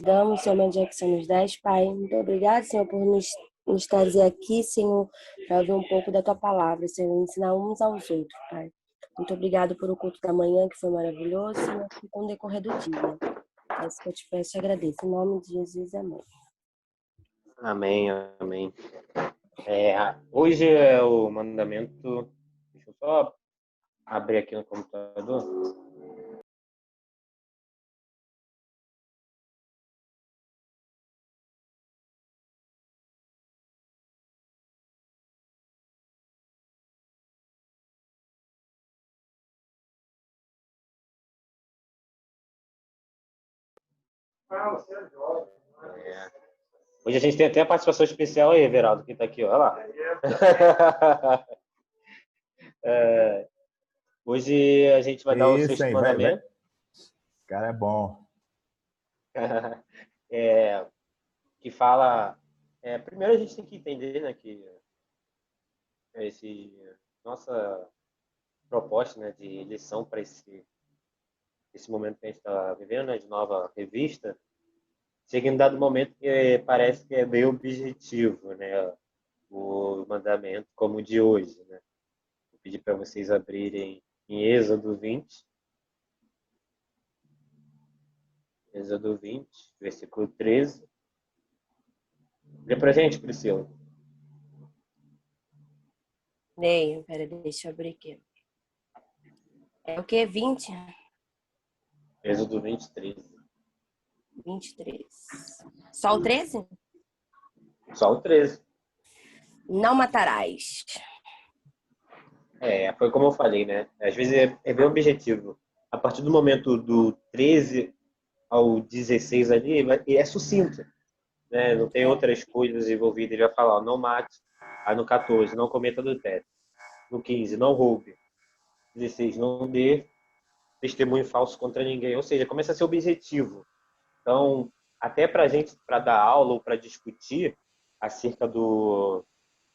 damos, Senhor, onde é que você nos dás, Pai. Muito obrigado, Senhor, por nos trazer aqui, Senhor, para ouvir um pouco da Tua palavra, Senhor, ensinar uns aos outros, Pai. Muito obrigado por o culto da manhã, que foi maravilhoso, Senhor, e com o decorrer do dia. É isso que eu te peço e agradeço. Em nome de Jesus, amém. Amém, amém. Hoje é o mandamento. Deixa eu só abrir aqui no computador. Hoje a gente tem até a participação especial aí, Everaldo, que está aqui, olha lá. Hoje a gente vai dar o sexto mandamento. Esse cara é bom. Que fala... primeiro a gente tem que entender, né, que nossa proposta, né, de lição para esse momento que a gente está vivendo, né, de nova revista, chega em dado momento que parece que é meio objetivo, né, o mandamento como o de hoje, né. Vou pedir para vocês abrirem em Êxodo 20. Êxodo 20, versículo 13. Lê pra gente, Priscila. Leio, peraí, deixa eu abrir aqui. É o quê? 20? Êxodo 20, 13. 23. Só o 13? Só o 13. Não matarás. Foi como eu falei, né? Às vezes é bem objetivo. A partir do momento do 13 ao 16 ali, é sucinto, né? Não tem outras coisas envolvidas. Ele vai falar, ó, não mate. Aí no 14, não cometa adultério. No 15, não roube. 16, não dê testemunho falso contra ninguém. Ou seja, começa a ser objetivo. Então, até para a gente, para dar aula ou para discutir acerca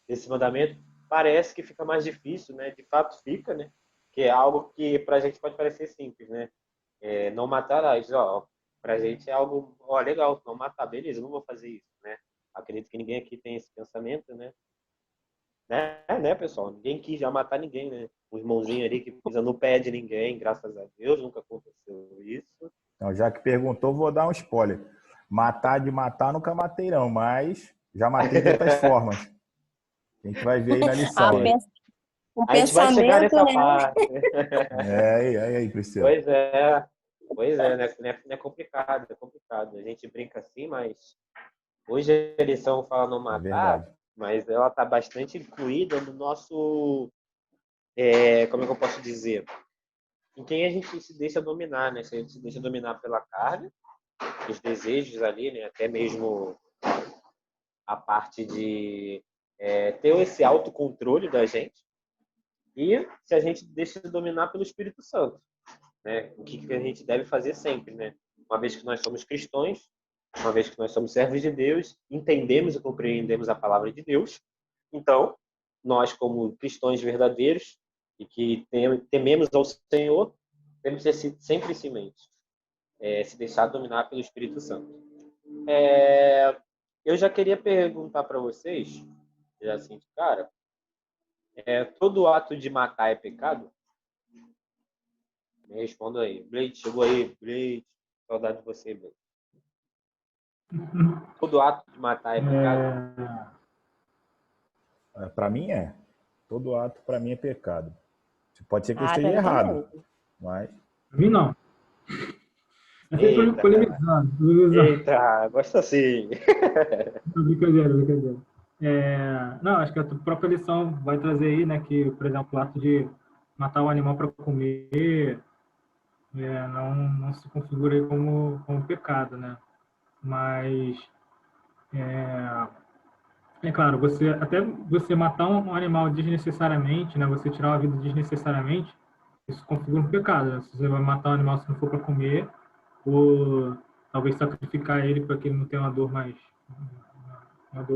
desse mandamento, parece que fica mais difícil, né? De fato fica, né? Que é algo que para a gente pode parecer simples, né? Não matarás, ó. Para a gente é algo, ó, legal, não matar, beleza, não vou fazer isso, né? Acredito que ninguém aqui tem esse pensamento, né? Né, pessoal? Ninguém quis já matar ninguém, né? O irmãozinho ali que pisa no pé de ninguém, graças a Deus, nunca aconteceu isso. Então, já que perguntou, vou dar um spoiler. Matar de matar, nunca matei não, mas já matei de outras formas. A gente vai ver aí na lição. A gente vai chegar nessa parte. Aí, Priscila. Pois é, né? Não é complicado, é complicado. A gente brinca assim, mas hoje a lição fala não matar, mas ela está bastante incluída no nosso, como é que eu posso dizer? Em quem a gente se deixa dominar, né? Se a gente se deixa dominar pela carne, os desejos ali, né? Até mesmo a parte de ter esse autocontrole da gente, e se a gente deixa dominar pelo Espírito Santo, né? O que a gente deve fazer sempre, né? Uma vez que nós somos cristãos, uma vez que nós somos servos de Deus, entendemos e compreendemos a palavra de Deus, então, nós como cristãos verdadeiros e que tememos ao Senhor, temos que ter sempre isso em mente, se deixar dominar pelo Espírito Santo. Eu já queria perguntar para vocês, já assim, cara, todo ato de matar é pecado? Me responda aí. Blade, chegou aí, Blade. Saudade de você, Blade. Todo ato de matar é pecado? Para mim é. Todo ato para mim é pecado. Pode ser que eu esteja errado, mas... Para mim não. Eita, gosta assim. Brincadeira. Não, acho que a própria lição vai trazer aí, né, que, por exemplo, o ato de matar um animal para comer não se configura aí como pecado, né? Mas claro, você matar um animal desnecessariamente, né, você tirar uma vida desnecessariamente, isso configura um pecado, né? Se você vai matar um animal se não for para comer, ou talvez sacrificar ele para que ele não tenha uma dor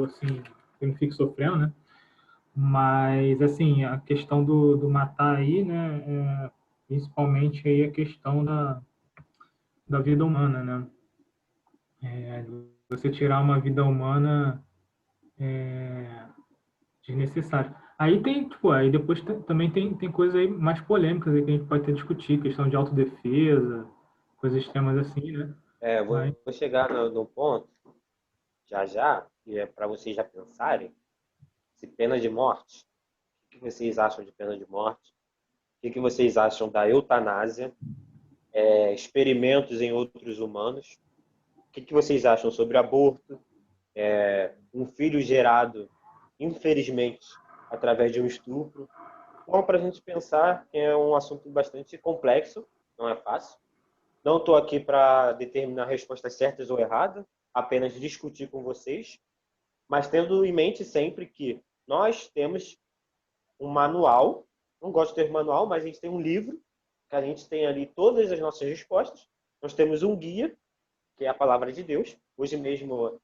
assim, que ele não fique sofrendo, né? Mas, assim, a questão do matar aí, né, principalmente aí a questão da vida humana, né? você tirar uma vida humana desnecessária. Aí tem, tipo, aí depois também tem coisas aí mais polêmicas aí que a gente pode até discutir, questão de autodefesa, coisas extremas assim, né? Mas, Vou chegar no ponto, já já, e é para vocês já pensarem, se pena de morte, o que vocês acham de pena de morte? O que vocês acham da eutanásia, experimentos em outros humanos? O que vocês acham sobre aborto, um filho gerado, infelizmente, através de um estupro? Bom, para a gente pensar, é um assunto bastante complexo, não é fácil. Não estou aqui para determinar respostas certas ou erradas, apenas discutir com vocês, mas tendo em mente sempre que nós temos um manual, não gosto de ter manual, mas a gente tem um livro, que a gente tem ali todas as nossas respostas. Nós temos um guia, que é a palavra de Deus. Hoje mesmo,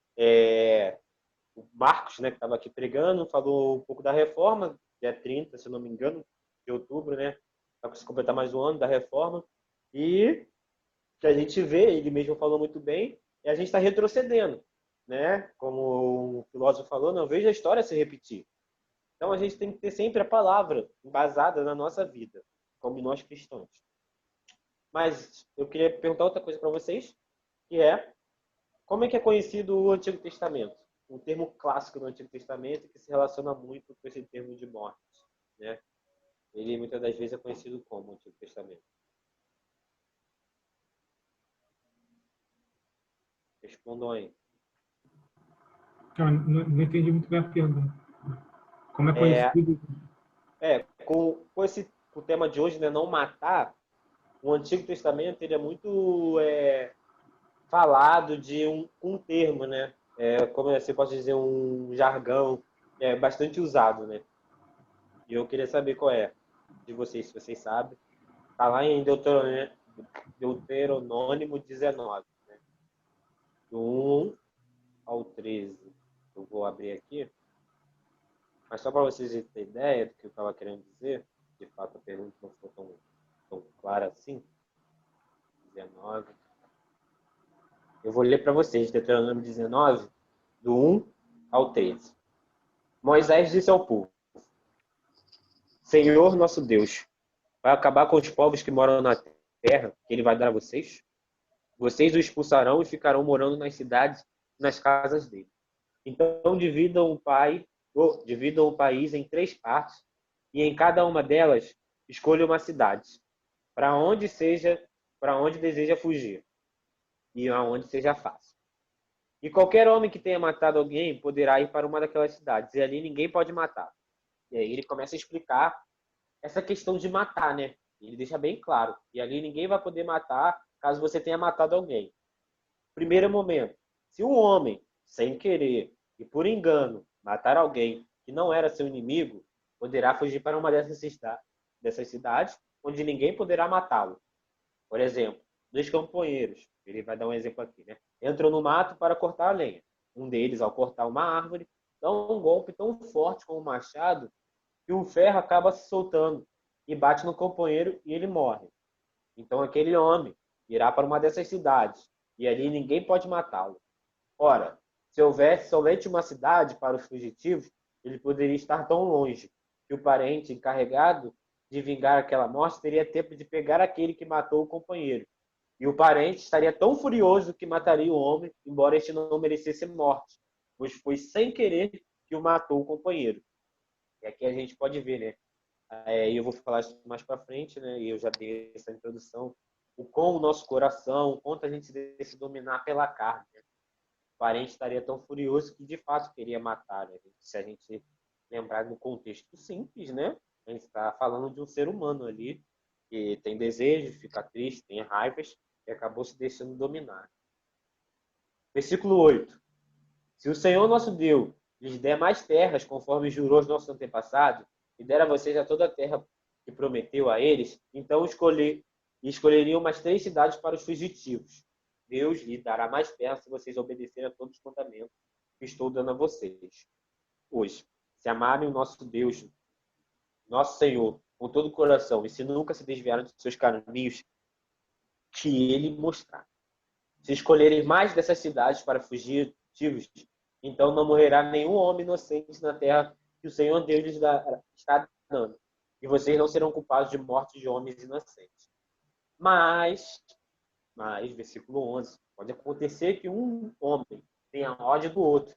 o Marcos, né, que estava aqui pregando, falou um pouco da reforma, dia 30, se não me engano, de outubro, né? Para se completar mais um ano da reforma. E que a gente vê, ele mesmo falou muito bem, e a gente está retrocedendo, né? Como o filósofo falou, não vejo a história se repetir. Então a gente tem que ter sempre a palavra embasada na nossa vida, como nós cristãos. Mas eu queria perguntar outra coisa para vocês, que é como é que é conhecido o Antigo Testamento? Um termo clássico do Antigo Testamento que se relaciona muito com esse termo de morte, né? Ele muitas das vezes é conhecido como Antigo Testamento. Respondam aí. eu não entendi muito bem a pergunta. Como é conhecido? Com o tema de hoje, né, não matar, o Antigo Testamento ele é muito falado de um termo, né? Como você pode dizer, um jargão bastante usado, né? E eu queria saber qual é de vocês, se vocês sabem. Está lá em Deuteronômio 19, né? Do 1 ao 13. Eu vou abrir aqui. Mas só para vocês terem ideia do que eu estava querendo dizer, de fato a pergunta não ficou tão clara assim. 19. Eu vou ler para vocês, Deuteronômio 19, do 1 ao 13. Moisés disse ao povo: Senhor nosso Deus, vai acabar com os povos que moram na terra que ele vai dar a vocês? Vocês o expulsarão e ficarão morando nas cidades e nas casas dele. Então dividam o país em 3 partes e em cada uma delas escolha uma cidade, para onde deseja fugir e aonde seja fácil. E qualquer homem que tenha matado alguém poderá ir para uma daquelas cidades, e ali ninguém pode matar. E aí ele começa a explicar essa questão de matar, né? Ele deixa bem claro. E ali ninguém vai poder matar caso você tenha matado alguém. Primeiro momento, se um homem, sem querer e por engano, matar alguém que não era seu inimigo, poderá fugir para uma dessas cidades onde ninguém poderá matá-lo. Por exemplo, 2 camponeiros, ele vai dar um exemplo aqui, né? Entram no mato para cortar a lenha. Um deles, ao cortar uma árvore, dá um golpe tão forte com o machado que o ferro acaba se soltando e bate no companheiro e ele morre. Então aquele homem irá para uma dessas cidades e ali ninguém pode matá-lo. Ora, se houvesse somente uma cidade para os fugitivos, ele poderia estar tão longe que o parente encarregado de vingar aquela morte teria tempo de pegar aquele que matou o companheiro. E o parente estaria tão furioso que mataria o homem, embora este não merecesse morte, pois foi sem querer que o matou o companheiro. E aqui a gente pode ver, né? E eu vou falar isso mais para frente, né? E eu já dei essa introdução. O como o nosso coração, o quanto a gente deve se dominar pela carne. Né? O parente estaria tão furioso que de fato queria matar, né? Se a gente lembrar no contexto simples, né? A gente está falando de um ser humano ali que tem desejos, fica triste, tem raivas e acabou se deixando dominar. Versículo 8. Se o Senhor nosso Deus lhes der mais terras, conforme jurou aos nossos antepassados, e der a vocês a toda a terra que prometeu a eles, então escolheriam mais 3 cidades para os fugitivos. Deus lhe dará mais terra se vocês obedecerem a todos os mandamentos que estou dando a vocês. Hoje, se amarem o nosso Deus, nosso Senhor, com todo o coração, e se nunca se desviaram de seus caminhos, que Ele mostrar. Se escolherem mais dessas cidades para fugir cativos, então não morrerá nenhum homem inocente na terra que o Senhor Deus lhes está dando. E vocês não serão culpados de morte de homens inocentes. Mas, versículo 11, pode acontecer que um homem tenha ódio do outro.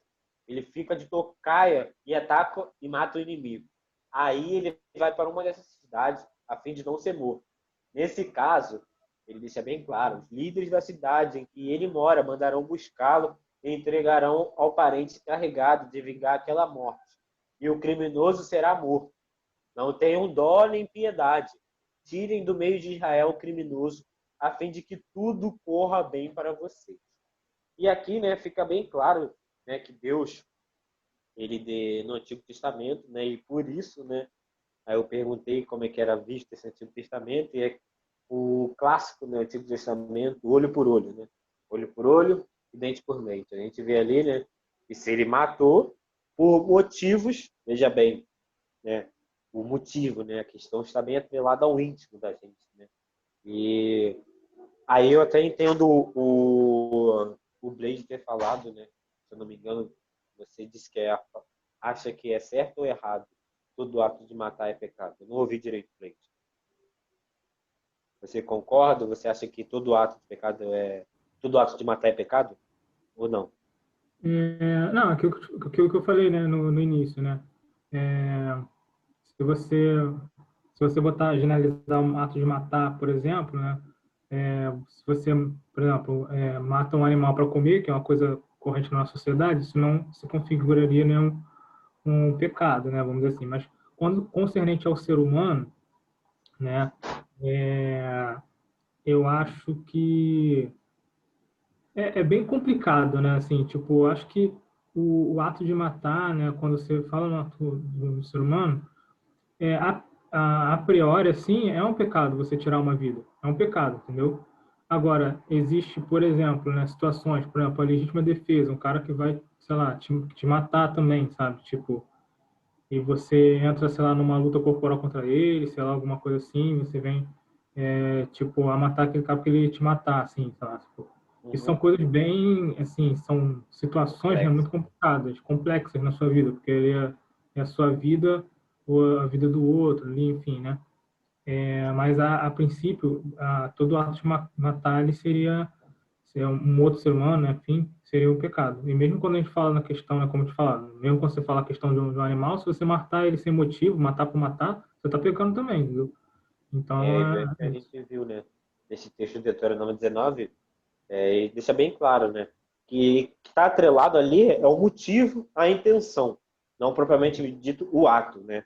Ele fica de tocaia e ataca e mata o inimigo. Aí ele vai para uma dessas cidades a fim de não ser morto. Nesse caso, ele deixa bem claro, os líderes da cidade em que ele mora mandarão buscá-lo e entregarão ao parente encarregado de vingar aquela morte. E o criminoso será morto. Não tenham dó nem piedade. Tirem do meio de Israel o criminoso, a fim de que tudo corra bem para vocês. E aqui, né, fica bem claro, né, que Deus, no Antigo Testamento, né, e por isso, né, aí eu perguntei como é que era visto esse Antigo Testamento, e é o clássico no Antigo Testamento, olho por olho, né? Olho por olho e dente por dente. A gente vê ali, né, que se ele matou por motivos, veja bem, né, o motivo, né, a questão está bem atrelada ao íntimo da gente, né? E aí eu até entendo o Blade ter falado, né, se eu não me engano, você disse que acha que é certo ou errado todo ato de matar é pecado. Eu não ouvi direito, Blade. Você concorda? Você acha que todo ato de pecado todo ato de matar é pecado? Ou não? Não, aquilo que eu falei, né, no início, né? É, se você generalizar um ato de matar, por exemplo, né? Se você, por exemplo, mata um animal para comer, que é uma coisa corrente na nossa sociedade, isso não se configuraria nenhum um pecado, né? Vamos dizer assim. Mas quando concernente ao ser humano, né? Eu acho que é bem complicado, né? Assim, tipo, eu acho que o ato de matar, né? Quando você fala no ato do ser humano, a priori, assim, é um pecado você tirar uma vida. É um pecado, entendeu? Agora, existe, por exemplo, né, situações, por exemplo, a legítima defesa, um cara que vai, sei lá, te matar também, sabe? Tipo, e você entra, sei lá, numa luta corporal contra ele, sei lá, alguma coisa assim, você vem, tipo, a matar aquele cara porque ele ia te matar, assim, sei lá, tipo. Isso são coisas bem, assim, são situações, né, muito complicadas, complexas na sua vida, porque ele é a sua vida ou a vida do outro, ali, enfim, né? Mas, a princípio, todo ato de matar, ele seria um outro ser humano, né, enfim, seria um pecado. E mesmo quando a gente fala na questão, né, como eu te falava, mesmo quando você fala a questão de um animal, se você matar ele sem motivo, matar por matar, você está pecando também, entendeu? Então, A gente viu, né, nesse texto de Deuteronômio 19, e deixa bem claro, né, que está atrelado ali é o motivo, a intenção, não propriamente dito o ato, né?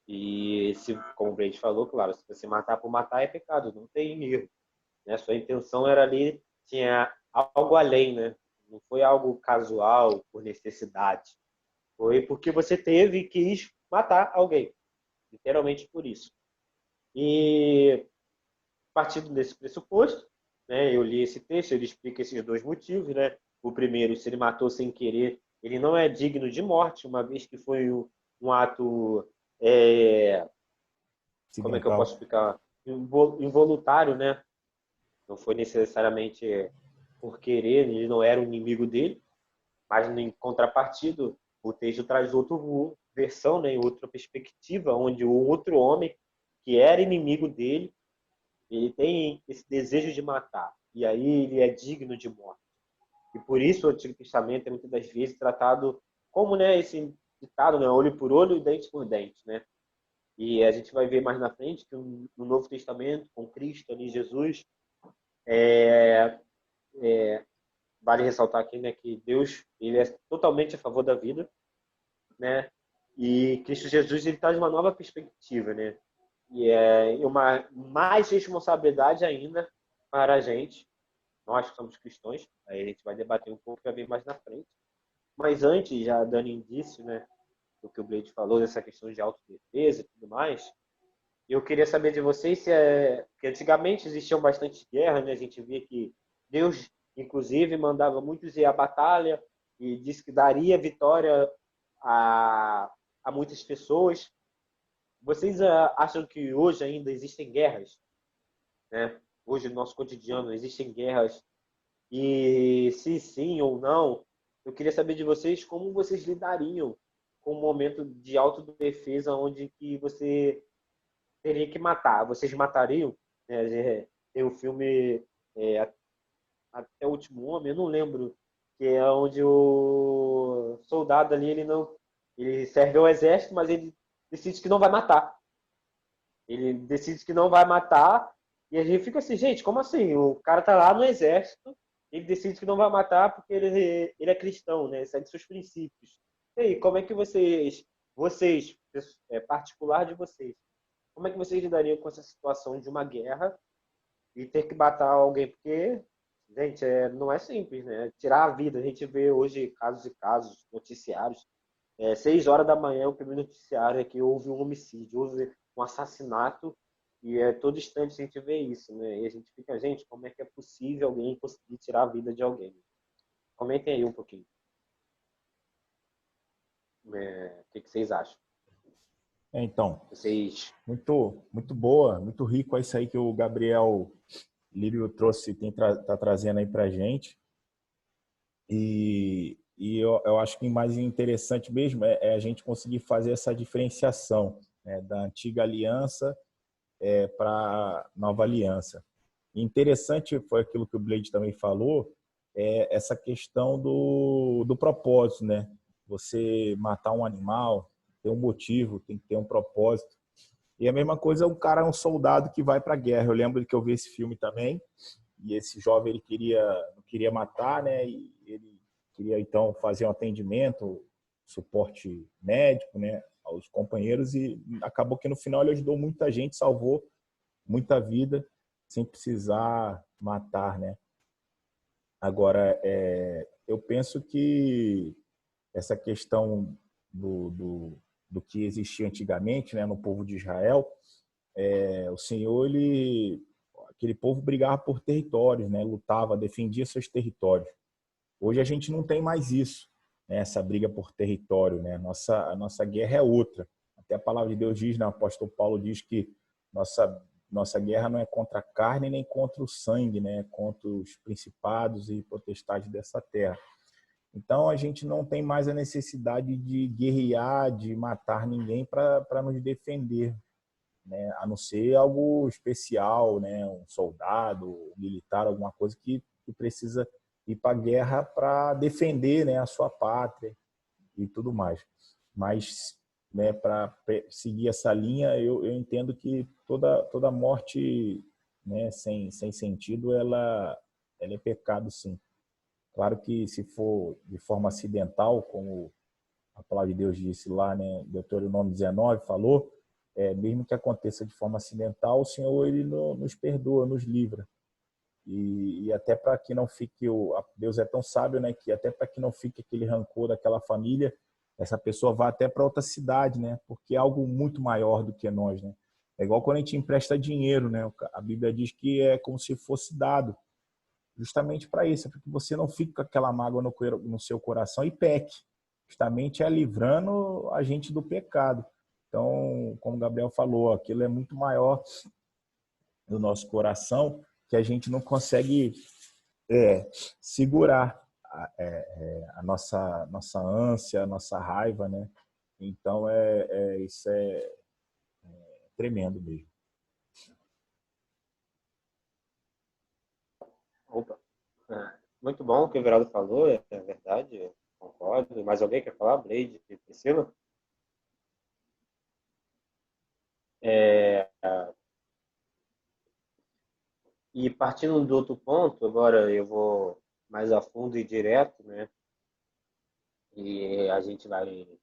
E se, como o Brady falou, claro, se você matar por matar é pecado, não tem erro, né? Sua intenção era ali, tinha algo além, né? Não foi algo casual, por necessidade. Foi porque você quis matar alguém, literalmente por isso. E partindo desse pressuposto, né, eu li esse texto, ele explica esses dois motivos, né? O primeiro, se ele matou sem querer, ele não é digno de morte, uma vez que foi um ato, como é que eu posso explicar? Involuntário, né? Não foi necessariamente por querer, ele não era o inimigo dele, mas em contrapartida, o texto traz outra versão, né, outra perspectiva, onde o outro homem, que era inimigo dele, ele tem esse desejo de matar, e aí ele é digno de morte. E por isso o Antigo Testamento é muitas das vezes tratado como, né, esse ditado, né, olho por olho e dente por dente, né? E a gente vai ver mais na frente que no Novo Testamento, com Cristo ali, Jesus, vale ressaltar aqui, né, que Deus, ele é totalmente a favor da vida, né? E Cristo Jesus, ele traz uma nova perspectiva, né? E é uma mais responsabilidade ainda para a gente, nós que somos cristãos. Aí a gente vai debater um pouco para ver mais na frente. Mas antes, já dando indício, né, do que o Blade falou, dessa questão de autodefesa e tudo mais, eu queria saber de vocês que antigamente existiam bastante guerras, né? A gente via que Deus, inclusive, mandava muitos ir à batalha e disse que daria vitória a muitas pessoas. Vocês acham que hoje ainda existem guerras, né? hoje no nosso cotidiano existem guerras e se sim ou não, eu queria saber de vocês como vocês lidariam com um momento de autodefesa onde que você teria que matar. Vocês matariam? Tem o filme Até o Último Homem, eu não lembro, que é onde o soldado ali, ele serve ao exército, mas ele decide que não vai matar. Ele decide que não vai matar e a gente fica assim, gente, como assim? O cara tá lá no exército, ele decide que não vai matar porque ele é cristão, né? Ele segue seus princípios. E aí, como é que vocês, particular de vocês, como é que vocês lidariam com essa situação de uma guerra e ter que matar alguém? Porque, gente, não é simples, né? Tirar a vida. A gente vê hoje casos e casos, noticiários. 6 horas da manhã, o primeiro noticiário é que houve um homicídio, houve um assassinato, e todo instante a gente vê isso, né? E a gente fica, gente, como é que é possível alguém conseguir tirar a vida de alguém? Comentem aí um pouquinho. O que vocês acham? Então, Vocês. muito boa, muito rico é isso aí que o Gabriel Lírio trouxe, tá trazendo aí pra gente. E eu acho que o mais interessante mesmo é a gente conseguir fazer essa diferenciação, né, da antiga aliança para a nova aliança. E interessante foi aquilo que o Blade também falou, essa questão do propósito, né? Você matar um animal, tem um motivo, tem que ter um propósito. E a mesma coisa, um soldado que vai para a guerra. Eu lembro que eu vi esse filme também, e esse jovem ele não queria matar, né? E ele queria então fazer um atendimento, suporte médico, né, aos companheiros, e acabou que no final ele ajudou muita gente, salvou muita vida sem precisar matar, né? Agora, eu penso que essa questão do que existia antigamente, né, no povo de Israel, o Senhor, aquele povo brigava por territórios, né, lutava, defendia seus territórios. Hoje a gente não tem mais isso, né, essa briga por território, né? A nossa guerra é outra. Até a palavra de Deus diz, né, o apóstolo Paulo diz que nossa guerra não é contra a carne nem contra o sangue, né, é contra os principados e potestades dessa terra. Então a gente não tem mais a necessidade de guerrear, de matar ninguém para nos defender, né? A não ser algo especial, né? Um soldado, um militar, alguma coisa que precisa ir para a guerra para defender, né, a sua pátria e tudo mais. Mas, né, para seguir essa linha, eu entendo que toda morte, né, sem sentido, ela é pecado, sim. Claro que se for de forma acidental, como a palavra de Deus disse lá, né, Deuteronômio 19 falou, mesmo que aconteça de forma acidental, o Senhor ele nos perdoa, nos livra. E até para que não fique, Deus é tão sábio, né, que até para que não fique aquele rancor daquela família, essa pessoa vá até para outra cidade, né, porque é algo muito maior do que nós, né. É igual quando a gente empresta dinheiro, né, a Bíblia diz que é como se fosse dado, justamente para isso, para que você não fique com aquela mágoa no seu coração e peque. Justamente livrando a gente do pecado. Então, como o Gabriel falou, aquilo é muito maior no nosso coração que a gente não consegue segurar a nossa ânsia, a nossa raiva, né? Então, isso é tremendo mesmo. Opa. Muito bom o que o Everaldo falou, é verdade, concordo. Mais alguém quer falar? Blade, Priscila? E partindo do outro ponto, agora eu vou mais a fundo e direto, né? E a gente vai no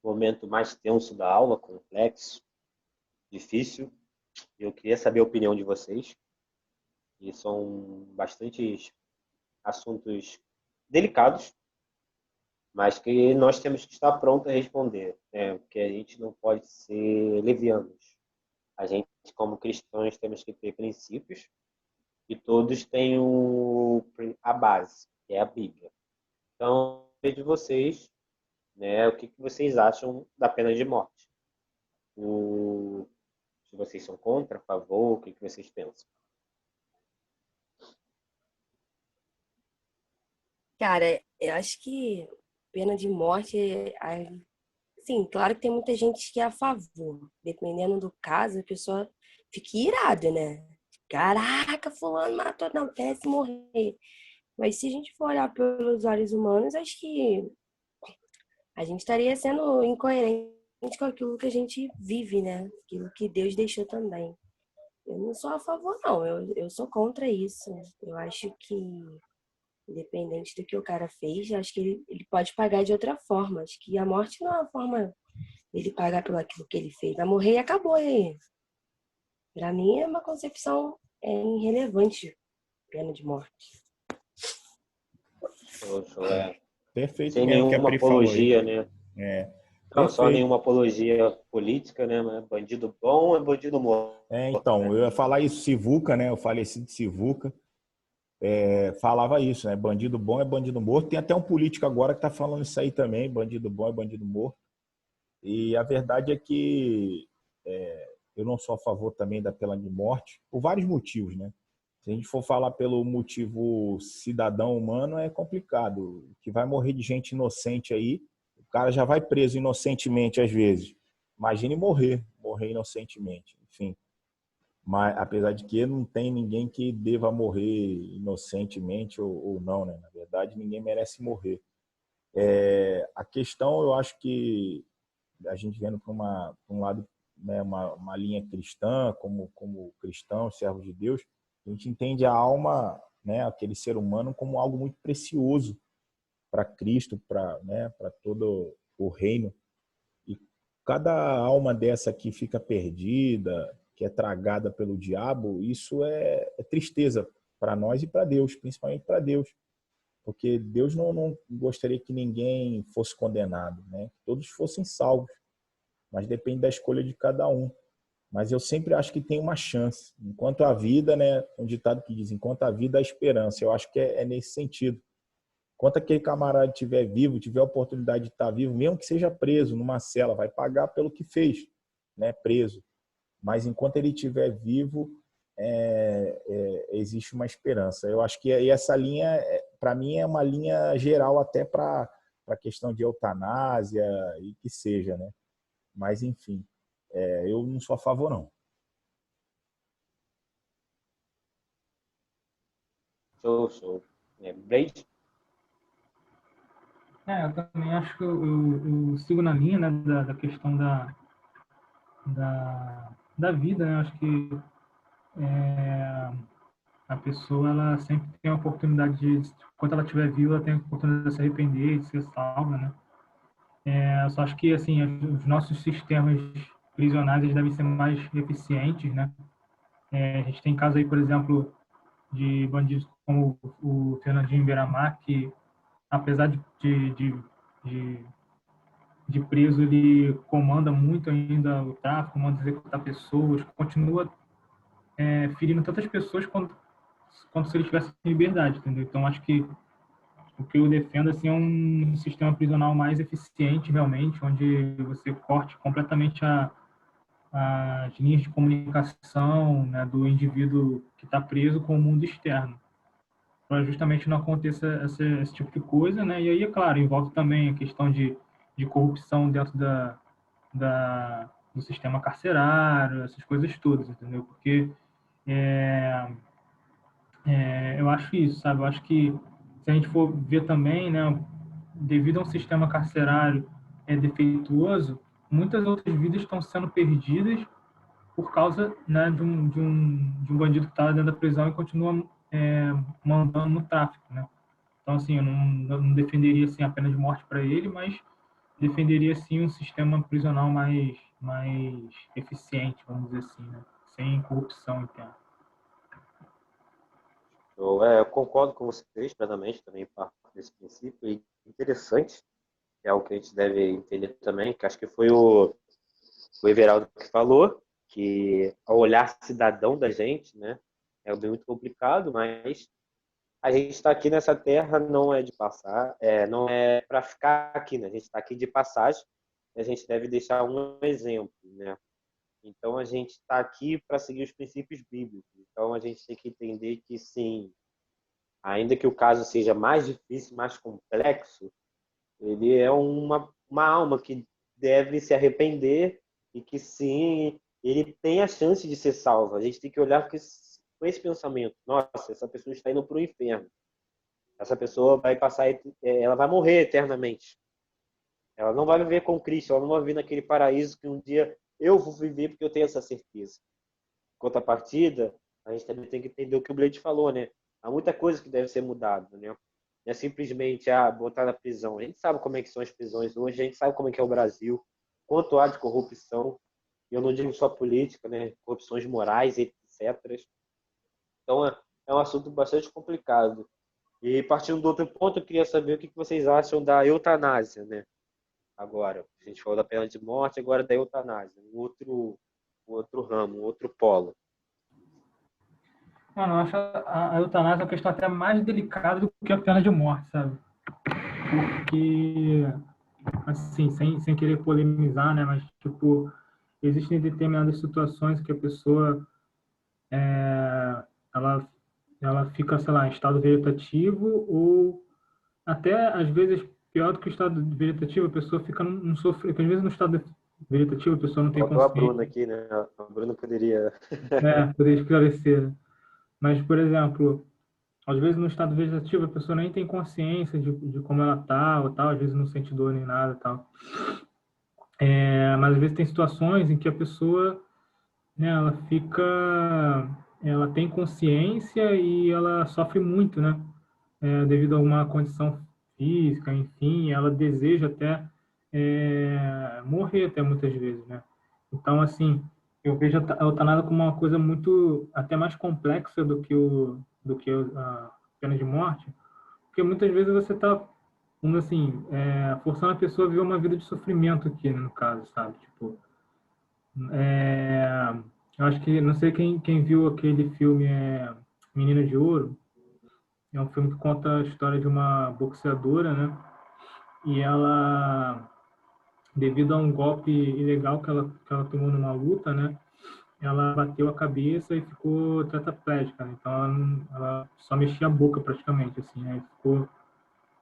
momento mais tenso da aula, complexo, difícil. Eu queria saber a opinião de vocês. E são bastantes assuntos delicados, mas que nós temos que estar pronto a responder, né? Porque a gente não pode ser levianos. A gente, como cristãos, temos que ter princípios e todos têm a base, que é a Bíblia. Então, de vocês, né, o que vocês acham da pena de morte? Se vocês são contra, a favor, o que vocês pensam? Cara, eu acho que pena de morte, sim, claro que tem muita gente que é a favor. Dependendo do caso, a pessoa fica irada, né? Caraca, fulano matou, não, merece morrer. Mas se a gente for olhar pelos olhos humanos, acho que a gente estaria sendo incoerente com aquilo que a gente vive, né? Aquilo que Deus deixou também. Eu não sou a favor, não. Eu sou contra isso. Eu acho que, independente do que o cara fez, eu acho que ele pode pagar de outra forma. Acho que a morte não é uma forma dele pagar pelo aquilo que ele fez. Vai morrer e acabou. E aí? Pra mim é uma concepção irrelevante, pena de morte. Show, é. Perfeito Sem mesmo o que a nenhuma Pri falou aí. apologia, né? É, Não, só perfeito. nenhuma apologia política, né? Mas bandido bom é bandido morto, Então, né? eu ia falar isso, Sivuca, né? O falecido Sivuca, falava isso, né? Bandido bom é bandido morto. Tem até um político agora que está falando isso aí também, bandido bom é bandido morto. E a verdade é que eu não sou a favor também da pena de morte, por vários motivos, né? Se a gente for falar pelo motivo cidadão humano, é complicado. Que vai morrer de gente inocente aí, o cara já vai preso inocentemente às vezes. Imagine morrer inocentemente. Enfim, mas apesar de que não tem ninguém que deva morrer inocentemente ou não, né? Na verdade, ninguém merece morrer. A questão, eu acho que a gente vendo para um lado, né, uma linha cristã, como cristãos, servos de Deus, a gente entende a alma, né, aquele ser humano, como algo muito precioso para Cristo, para todo o reino. E cada alma dessa que fica perdida, que é tragada pelo diabo, isso é tristeza para nós e para Deus, principalmente para Deus. Porque Deus não gostaria que ninguém fosse condenado, né? Que todos fossem salvos, mas depende da escolha de cada um. Mas eu sempre acho que tem uma chance. Enquanto a vida, né, um ditado que diz, enquanto a vida, há esperança. Eu acho que é nesse sentido. Enquanto aquele camarada estiver vivo, tiver a oportunidade de estar vivo, mesmo que seja preso numa cela, vai pagar pelo que fez, né, preso. Mas enquanto ele estiver vivo, existe uma esperança. Eu acho que essa linha, para mim, é uma linha geral até para a questão de eutanásia e que seja, né? Mas, enfim, eu não sou a favor, não. Show. Blade? Eu também acho que eu sigo na linha, né, da questão da vida, né? Acho que a pessoa ela sempre tem a oportunidade enquanto ela estiver viva, ela tem a oportunidade de se arrepender, de ser salva, né? Eu só acho que assim os nossos sistemas prisionais eles devem ser mais eficientes, né? A gente tem casos aí, por exemplo, de bandidos como o Fernandinho Beiramar, que apesar de, de preso, ele comanda muito ainda o tráfico, manda executar pessoas, continua ferindo tantas pessoas quanto se ele estivesse em liberdade, entendeu? Então, acho que o que eu defendo assim, é um sistema prisional mais eficiente, realmente, onde você corte completamente as linhas de comunicação, né, do indivíduo que está preso com o mundo externo, para justamente não aconteça esse tipo de coisa, né? E aí, é claro, envolve também a questão de corrupção dentro do sistema carcerário, essas coisas todas, entendeu? Porque eu acho isso, sabe? Eu acho que se a gente for ver também, né, devido a um sistema carcerário defeituoso, muitas outras vidas estão sendo perdidas por causa, né, de um bandido que está dentro da prisão e continua mandando no tráfico, né? Então, assim, eu não defenderia assim, a pena de morte para ele, mas defenderia sim um sistema prisional mais eficiente, vamos dizer assim, né? Sem corrupção interna. Eu concordo com vocês plenamente, também parto desse princípio. E interessante, é algo que a gente deve entender também, que acho que foi o Everaldo que falou, que ao olhar cidadão da gente, né, é muito complicado, mas a gente está aqui nessa terra não é de passar, não é para ficar aqui, né? A gente está aqui de passagem, e a gente deve deixar um exemplo, né? Então a gente está aqui para seguir os princípios bíblicos. Então a gente tem que entender que sim, ainda que o caso seja mais difícil, mais complexo, ele é uma alma que deve se arrepender e que sim, ele tem a chance de ser salvo. A gente tem que olhar com esse pensamento. Nossa, essa pessoa está indo para o inferno. Essa pessoa vai passar, ela vai morrer eternamente. Ela não vai viver com Cristo, ela não vai viver naquele paraíso que um dia eu vou viver porque eu tenho essa certeza. Contrapartida, a gente também tem que entender o que o Blade falou, né? Há muita coisa que deve ser mudada, né? Não é simplesmente botar na prisão. A gente sabe como é que são as prisões hoje, a gente sabe como é que é o Brasil, quanto há de corrupção, e eu não digo só política, né? Corrupções morais, etc. Então, é um assunto bastante complicado. E partindo do outro ponto, eu queria saber o que vocês acham da eutanásia, né? Agora, a gente falou da pena de morte, agora da eutanásia, um outro ramo, um outro polo. Mano, eu acho a eutanásia uma questão até mais delicada do que a pena de morte, sabe? Porque, assim, sem querer polemizar, né? Mas, tipo, existem determinadas situações que a pessoa, ela, ela fica, sei lá, em estado vegetativo ou até, às vezes, pior do que o estado vegetativo, a pessoa fica num sofrimento. Às vezes, no estado vegetativo, a pessoa não tem Faltou a consciência. Bruna aqui, né? A Bruna poderia... Poder esclarecer. Mas, por exemplo, às vezes no estado vegetativo a pessoa nem tem consciência de como ela tá ou tal, às vezes não sente dor nem nada tal. Mas às vezes tem situações em que a pessoa, né, ela tem consciência e ela sofre muito, né, devido a uma condição física, enfim, ela deseja até morrer até muitas vezes, né. Então, assim, eu vejo a eutanásia como uma coisa muito, até mais complexa do que a pena de morte, porque muitas vezes você está, assim, forçando a pessoa a viver uma vida de sofrimento aqui, né, no caso, sabe? Tipo, eu acho que, não sei quem viu aquele filme Menina de Ouro, é um filme que conta a história de uma boxeadora, né? E ela, devido a um golpe ilegal que ela tomou numa luta, né? Ela bateu a cabeça e ficou tetraplégica, né? Então ela só mexia a boca praticamente, assim, né? Ficou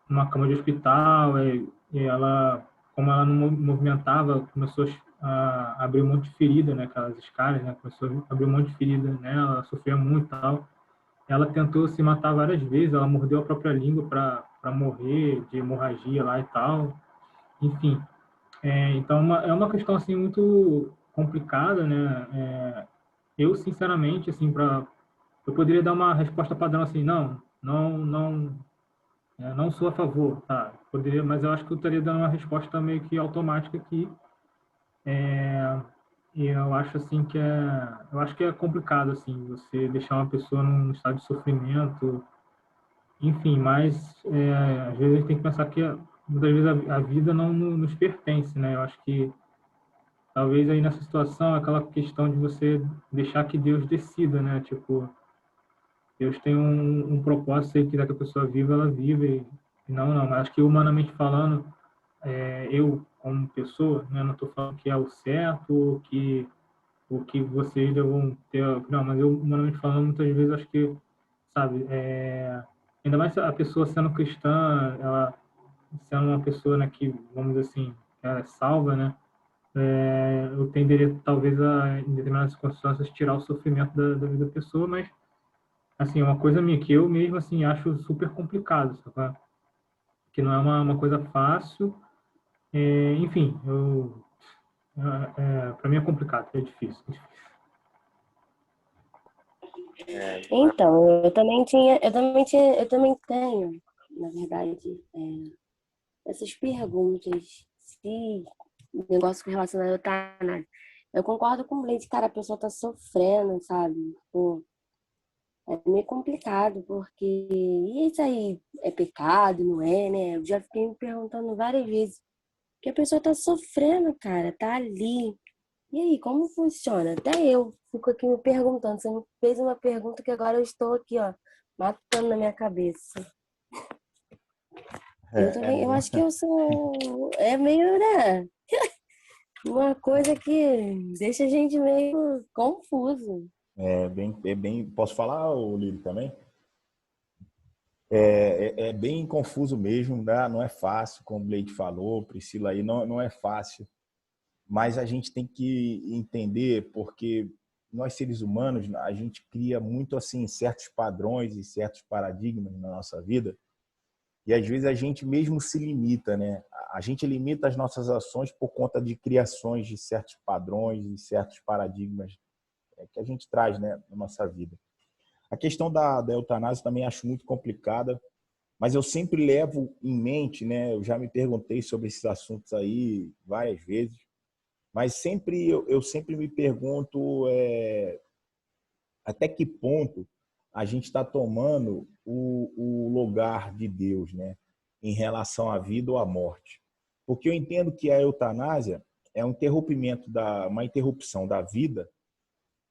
numa cama de hospital e ela, como ela não movimentava, começou a abrir um monte de ferida, né? Aquelas escaras, né? Começou a abrir um monte de ferida nela, ela sofria muito e tal. Ela tentou se matar várias vezes, ela mordeu a própria língua para morrer de hemorragia lá e tal. Enfim, então é uma questão assim muito complicada, né? Eu sinceramente, assim, eu poderia dar uma resposta padrão assim, não sou a favor, tá? Poderia, mas eu acho que eu estaria dando uma resposta meio que automática aqui. E eu acho assim eu acho que é complicado assim você deixar uma pessoa num estado de sofrimento, enfim, mas às vezes a gente tem que pensar que muitas vezes a vida não nos pertence, né? Eu acho que talvez aí nessa situação aquela questão de você deixar que Deus decida, né? Tipo, Deus tem um propósito, se ele quiser que a pessoa viva, ela vive. E não, mas acho que humanamente falando, eu como pessoa, né, não estou falando que é o certo ou que vocês vão ter, não, mas eu humanamente falando, muitas vezes acho que, sabe, ainda mais a pessoa sendo cristã, ela sendo uma pessoa, né, que, vamos dizer assim, ela é salva, né, eu tenderia talvez a, em determinadas circunstâncias, tirar o sofrimento da vida da pessoa, mas assim, é uma coisa minha que eu mesmo, assim, acho super complicado, sabe? Que não é uma coisa fácil. Enfim, para mim é complicado, é difícil. Então, eu também tenho, na verdade, essas perguntas, se negócio relacionado ao eutanásia. Eu concordo com o Blade, cara, a pessoa tá sofrendo, sabe? Pô, é meio complicado, porque e isso aí é pecado, não é, né? Eu já fiquei me perguntando várias vezes, porque a pessoa tá sofrendo, cara, tá ali. E aí, como funciona? Até eu fico aqui me perguntando. Você me fez uma pergunta que agora eu estou aqui, ó, matando na minha cabeça. Eu também, eu acho que eu sou. É meio, né? Uma coisa que deixa a gente meio confuso. É bem. Posso falar, Lili, também? É bem confuso mesmo, né? Não é fácil, como o Blade falou, Priscila aí, não é fácil. Mas a gente tem que entender, porque nós seres humanos, a gente cria muito assim certos padrões e certos paradigmas na nossa vida, e às vezes a gente mesmo se limita, né? A gente limita as nossas ações por conta de criações de certos padrões e certos paradigmas que a gente traz, né, na nossa vida. A questão da eutanásia também acho muito complicada, mas eu sempre levo em mente, né? Eu já me perguntei sobre esses assuntos aí várias vezes, mas sempre eu sempre me pergunto até que ponto a gente está tomando o lugar de Deus, né, em relação à vida ou à morte. Porque eu entendo que a eutanásia é uma interrupção da vida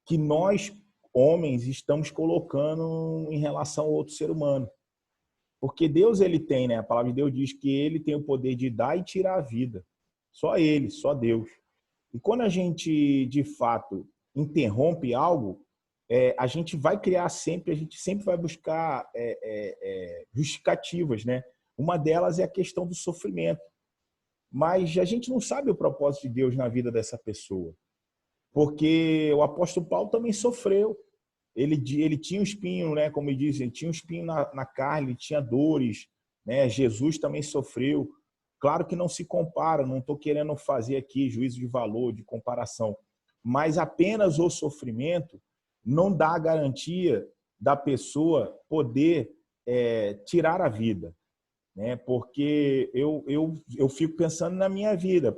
que nós, homens, estamos colocando em relação ao outro ser humano. Porque Deus, ele tem, né? A palavra de Deus diz que ele tem o poder de dar e tirar a vida. Só ele, só Deus. E quando a gente, de fato, interrompe algo, a gente vai criar sempre, a gente sempre vai buscar justificativas, né? Uma delas é a questão do sofrimento. Mas a gente não sabe o propósito de Deus na vida dessa pessoa. Porque o apóstolo Paulo também sofreu. Ele tinha um espinho, né? Como dizem, tinha um espinho na carne, ele tinha dores, né? Jesus também sofreu. Claro que não se compara, não estou querendo fazer aqui juízo de valor, de comparação, mas apenas o sofrimento não dá a garantia da pessoa poder tirar a vida, né? Porque eu fico pensando na minha vida,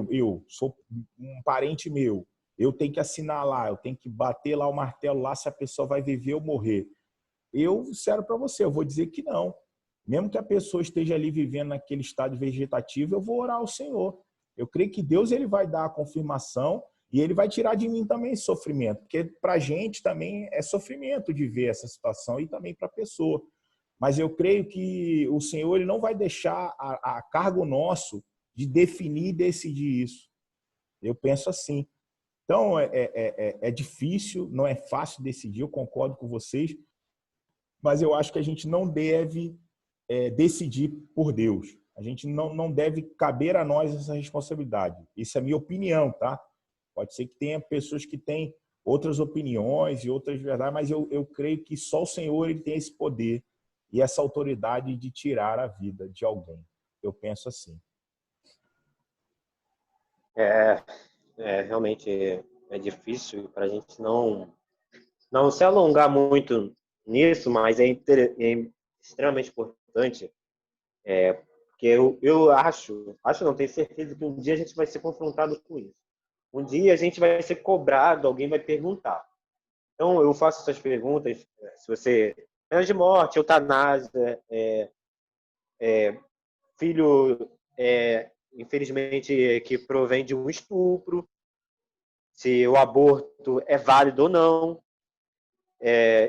eu sou um parente meu, eu tenho que assinar lá, eu tenho que bater lá o martelo lá se a pessoa vai viver ou morrer. Eu, sério para você, eu vou dizer que não. Mesmo que a pessoa esteja ali vivendo naquele estado vegetativo, eu vou orar ao Senhor. Eu creio que Deus ele vai dar a confirmação e ele vai tirar de mim também esse sofrimento, porque para a gente também é sofrimento de ver essa situação e também para a pessoa. Mas eu creio que o Senhor ele não vai deixar a cargo nosso de definir e decidir isso. Eu penso assim. Então, é difícil, não é fácil decidir, eu concordo com vocês, mas eu acho que a gente não deve decidir por Deus. A gente não deve caber a nós essa responsabilidade. Isso é a minha opinião, tá? Pode ser que tenha pessoas que têm outras opiniões e outras verdades, mas eu creio que só o Senhor ele tem esse poder e essa autoridade de tirar a vida de alguém. Eu penso assim. Realmente é difícil para a gente não se alongar muito nisso, mas é extremamente importante, porque eu acho não, tenho certeza que um dia a gente vai ser confrontado com isso. Um dia a gente vai ser cobrado, alguém vai perguntar. Então eu faço essas perguntas, se você pena de morte, eutanásia, filho, infelizmente, que provém de um estupro, se o aborto é válido ou não.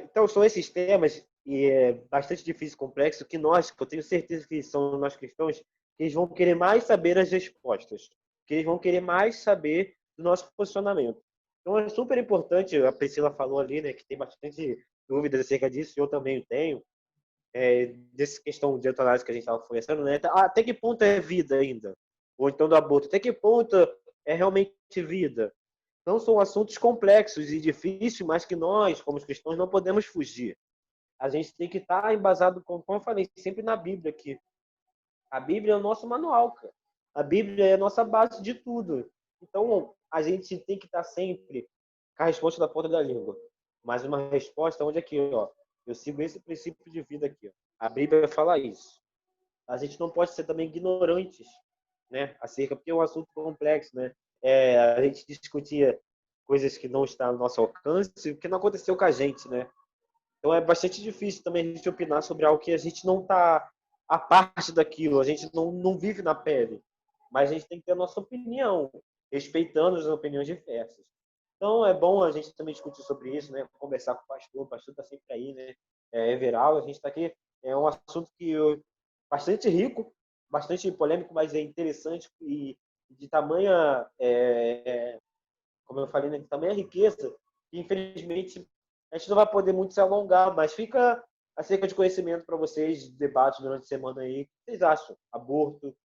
Então, são esses temas, e é bastante difícil e complexo, que eu tenho certeza que são nós cristãos, que eles vão querer mais saber as respostas, que eles vão querer mais saber do nosso posicionamento. Então, é super importante, a Priscila falou ali, né, que tem bastante dúvidas acerca disso, e eu também tenho, dessa questão de eutanásia que a gente estava conversando, né? Até que ponto é vida ainda? Ou então do aborto, até que ponto é realmente vida? Não são assuntos complexos e difíceis, mas que nós, como cristãos, não podemos fugir. A gente tem que estar embasado, como eu falei, sempre na Bíblia, que a Bíblia é o nosso manual, cara. A Bíblia é a nossa base de tudo. Então, a gente tem que estar sempre com a resposta da ponta da língua. Mas uma resposta onde aqui, ó, eu sigo esse princípio de vida aqui. Ó. A Bíblia fala isso. A gente não pode ser também ignorantes, né? Acerca, porque é um assunto complexo, né? A gente discutia coisas que não estão no nosso alcance, o que não aconteceu com a gente, né? Então é bastante difícil também a gente opinar sobre algo que a gente não está a parte daquilo, a gente não vive na pele. Mas a gente tem que ter a nossa opinião, respeitando as opiniões diversas. Então é bom a gente também discutir sobre isso, né? Conversar com o pastor está sempre aí, né? Everaldo, a gente está aqui. É um assunto bastante rico, bastante polêmico, mas é interessante e de tamanha, como eu falei, né, de tamanha riqueza, que infelizmente a gente não vai poder muito se alongar, mas fica acerca de conhecimento para vocês, debate durante a semana aí. O que vocês acham? Aborto,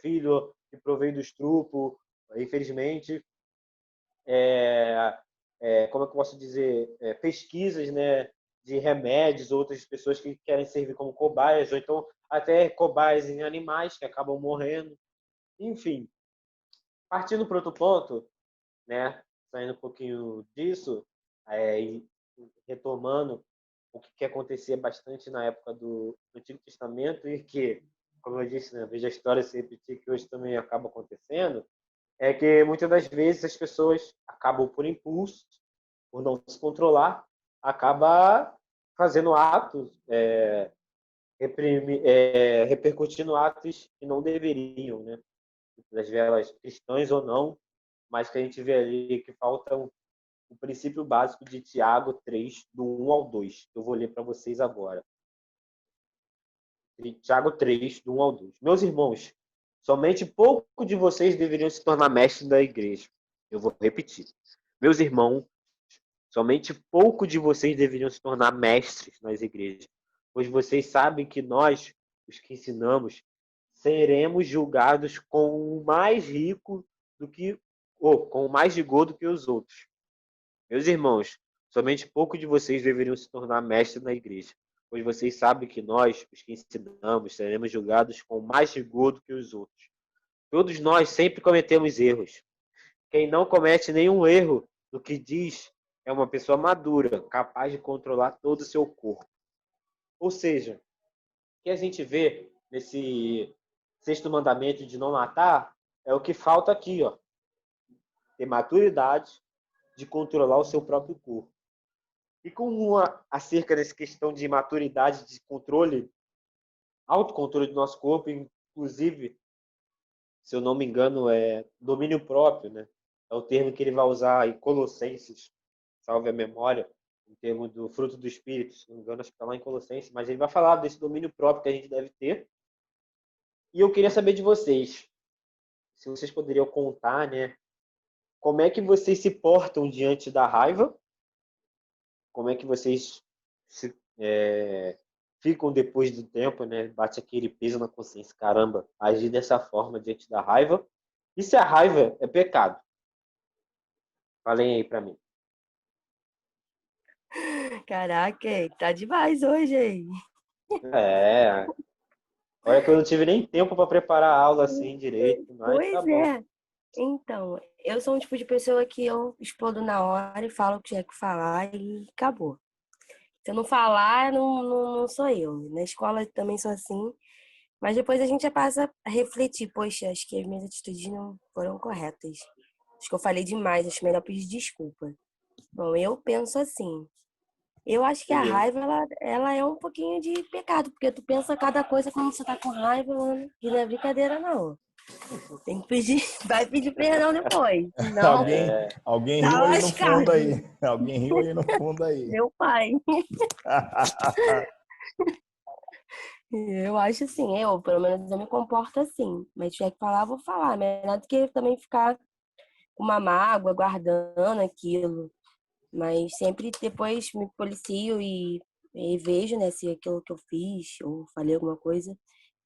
filho que provém do estupro, infelizmente. Como é que eu posso dizer? Pesquisas, né, de remédios, outras pessoas que querem servir como cobaias, ou então até cobaias em animais que acabam morrendo. Enfim, partindo para outro ponto, né, saindo um pouquinho disso, e retomando o que acontecia bastante na época do Antigo Testamento e que, como eu disse, né, veja a história se repetir, que hoje também acaba acontecendo, é que muitas das vezes as pessoas acabam por impulso, por não se controlar, acaba fazendo atos, repercutindo atos que não deveriam, né? Das velas cristãs ou não, mas que a gente vê ali que falta o princípio básico de Tiago 3, do 1 ao 2. Eu vou ler para vocês agora. Tiago 3, do 1 ao 2. Meus irmãos, somente pouco de vocês deveriam se tornar mestres da igreja. Eu vou repetir. Meus irmãos, somente pouco de vocês deveriam se tornar mestres nas igrejas, pois vocês sabem que nós, os que ensinamos, seremos julgados com o mais rico do que, ou com o mais rigor do que os outros. Meus irmãos, somente pouco de vocês deveriam se tornar mestres na igreja, pois vocês sabem que nós, os que ensinamos, seremos julgados com mais rigor do que os outros. Todos nós sempre cometemos erros. Quem não comete nenhum erro do que diz é uma pessoa madura, capaz de controlar todo o seu corpo. Ou seja, o que a gente vê nesse sexto mandamento de não matar é o que falta aqui, ó. Ter maturidade de controlar o seu próprio corpo. E com acerca dessa questão de maturidade, de controle, autocontrole do nosso corpo, inclusive, se eu não me engano, é domínio próprio, né? É o termo que ele vai usar em Colossenses, salve a memória, em termos do fruto do Espírito, se não me engano, acho que está lá em Colossenses, mas ele vai falar desse domínio próprio que a gente deve ter. E eu queria saber de vocês, se vocês poderiam contar, né? Como é que vocês se portam diante da raiva? Como é que vocês ficam depois do tempo, né? Bate aquele peso na consciência, caramba, agir dessa forma diante da raiva. E se a raiva é pecado? Falem aí para mim. Caraca, tá demais hoje, hein? Olha que eu não tive nem tempo para preparar a aula assim direito, mas tá Pois bom. é. Então, eu sou um tipo de pessoa que eu explodo na hora e falo o que tinha que falar e acabou. Se eu não falar, não sou eu. Na escola também sou assim. Mas depois a gente já passa a refletir. Poxa, acho que as minhas atitudes não foram corretas. Acho que eu falei demais, acho melhor pedir desculpa. Bom, eu penso assim. Eu acho que a raiva, ela é um pouquinho de pecado, porque tu pensa cada coisa quando você tá com raiva, mano, e não é brincadeira, não. Tem que pedir, vai pedir perdão depois. Não, Alguém tá riu aí no fundo lascado. aí. Alguém riu aí no fundo aí. Meu pai. Eu acho assim, pelo menos eu me comporto assim. Mas se tiver que falar, eu vou falar. Melhor do que também ficar com uma mágoa, guardando aquilo. Mas sempre depois me policio e vejo, né, se aquilo que eu fiz ou falei alguma coisa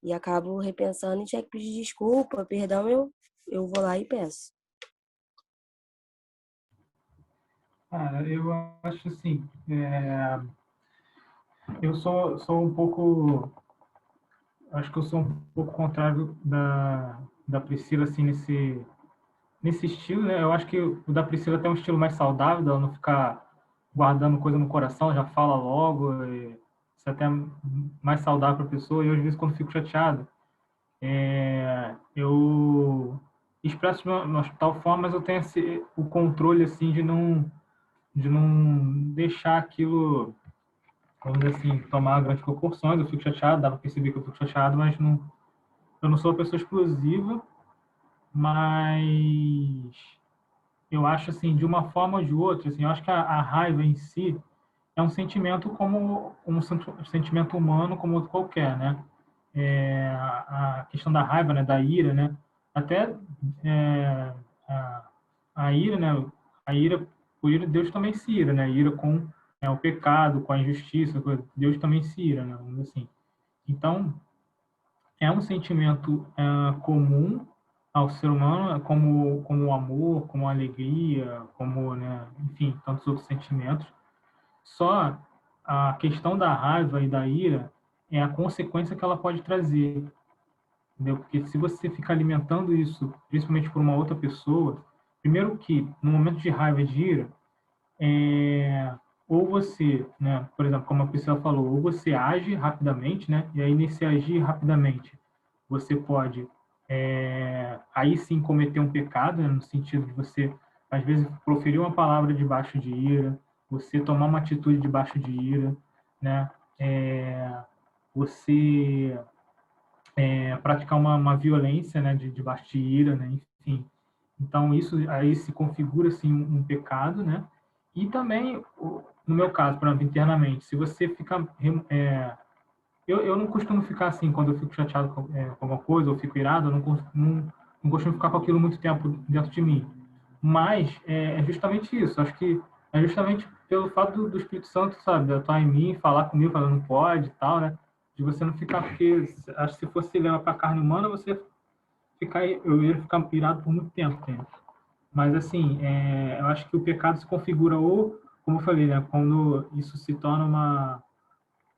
e acabo repensando e tiver que pedir desculpa, perdão, eu vou lá e peço. Cara, eu acho assim, eu sou um pouco, acho que eu sou um pouco contrário da Priscila, assim, nesse estilo, né? Eu acho que o da Priscila tem um estilo mais saudável, dela não ficar guardando coisa no coração, já fala logo, isso é até mais saudável para a pessoa. E eu, às vezes, quando fico chateado, eu expresso de uma tal forma, mas eu tenho o controle, assim, de não deixar aquilo, vamos dizer assim, tomar grandes proporções. Eu fico chateado, dá para perceber que eu fico chateado, mas eu não sou uma pessoa explosiva, mas eu acho, assim, de uma forma ou de outra, assim, eu acho que a raiva em si é um sentimento como um sentimento humano como outro qualquer, né? A questão da raiva, né, da ira, né? Até a ira, né? A ira, por ira, Deus também se ira, né? Ira com o pecado, com a injustiça, Deus também se ira, né? Vamos dizer assim. Então, é um sentimento comum ao ser humano, como o amor, como a alegria, como, né, enfim, tantos outros sentimentos. Só a questão da raiva e da ira é a consequência que ela pode trazer, entendeu? Porque se você ficar alimentando isso, principalmente por uma outra pessoa, primeiro que no momento de raiva e de ira, é, ou você, né, por exemplo, como a Priscila falou, ou você age rapidamente, né, e aí nesse agir rapidamente, você pode aí sim cometer um pecado, né, no sentido de você, às vezes, proferir uma palavra debaixo de ira, você tomar uma atitude debaixo de ira, né, você praticar uma violência, né, debaixo de ira, né, enfim. Então, isso aí se configura, assim, um pecado, né? E também, no meu caso, por exemplo, internamente, se você fica... eu não costumo ficar assim, quando eu fico chateado com alguma coisa, ou fico irado, eu não costumo ficar com aquilo muito tempo dentro de mim. Mas é justamente isso. Acho que é justamente pelo fato do Espírito Santo, sabe, de atuar em mim, falar comigo, falando não pode e tal, né? De você não ficar, porque acho que se fosse levar para a carne humana, eu ia ficar irado por muito tempo, né? Mas, assim, eu acho que o pecado se configura ou, como eu falei, né, quando isso se torna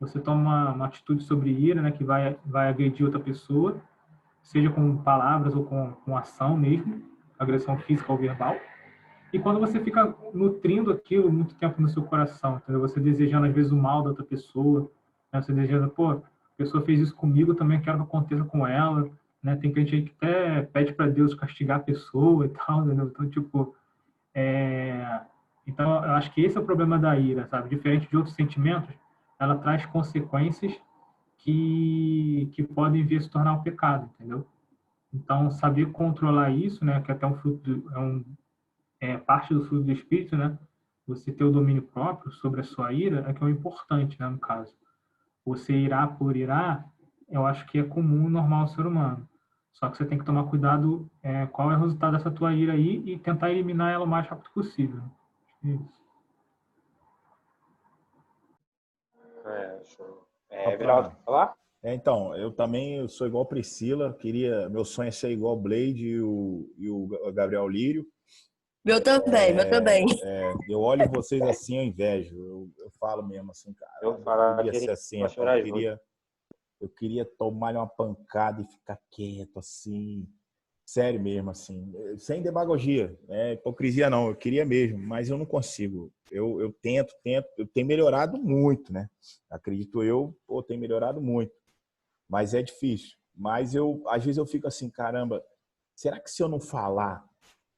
você toma uma atitude sobre ira, né, que vai agredir outra pessoa, seja com palavras ou com ação mesmo, agressão física ou verbal. E quando você fica nutrindo aquilo muito tempo no seu coração, entendeu? Você desejando, às vezes, o mal da outra pessoa, né? Você desejando, pô, a pessoa fez isso comigo, eu também quero que aconteça com ela, né? Tem gente aí que até pede para Deus castigar a pessoa e tal, entendeu? Então, tipo, é... então, eu acho que esse é o problema da ira, sabe? Diferente de outros sentimentos, ela traz consequências que podem vir a se tornar um pecado, entendeu? Então, saber controlar isso, né? Que até um fruto, parte do fruto do Espírito, né? Você ter o domínio próprio sobre a sua ira é que é o importante, né? No caso, você irá por irá, eu acho que é comum, normal ao ser humano. Só que você tem que tomar cuidado qual é o resultado dessa tua ira aí e tentar eliminar ela o mais rápido possível. Isso. Show. Só Everaldo, pra... quer falar? Então, eu sou igual a Priscila, meu sonho é ser igual o Blade e o Gabriel Lírio. Meu também, meu também. Eu olho vocês assim, eu invejo. Eu falo mesmo assim, Eu vou caramba, eu falar queria que a ser gente assim, vai rapaz, chorar junto. eu queria tomar uma pancada e ficar quieto assim, sério mesmo, assim, sem demagogia, hipocrisia não, eu queria mesmo, mas eu não consigo. Eu tento, eu tenho melhorado muito, né? Acredito tenho melhorado muito, mas é difícil. Mas às vezes eu fico assim, caramba, será que se eu não falar,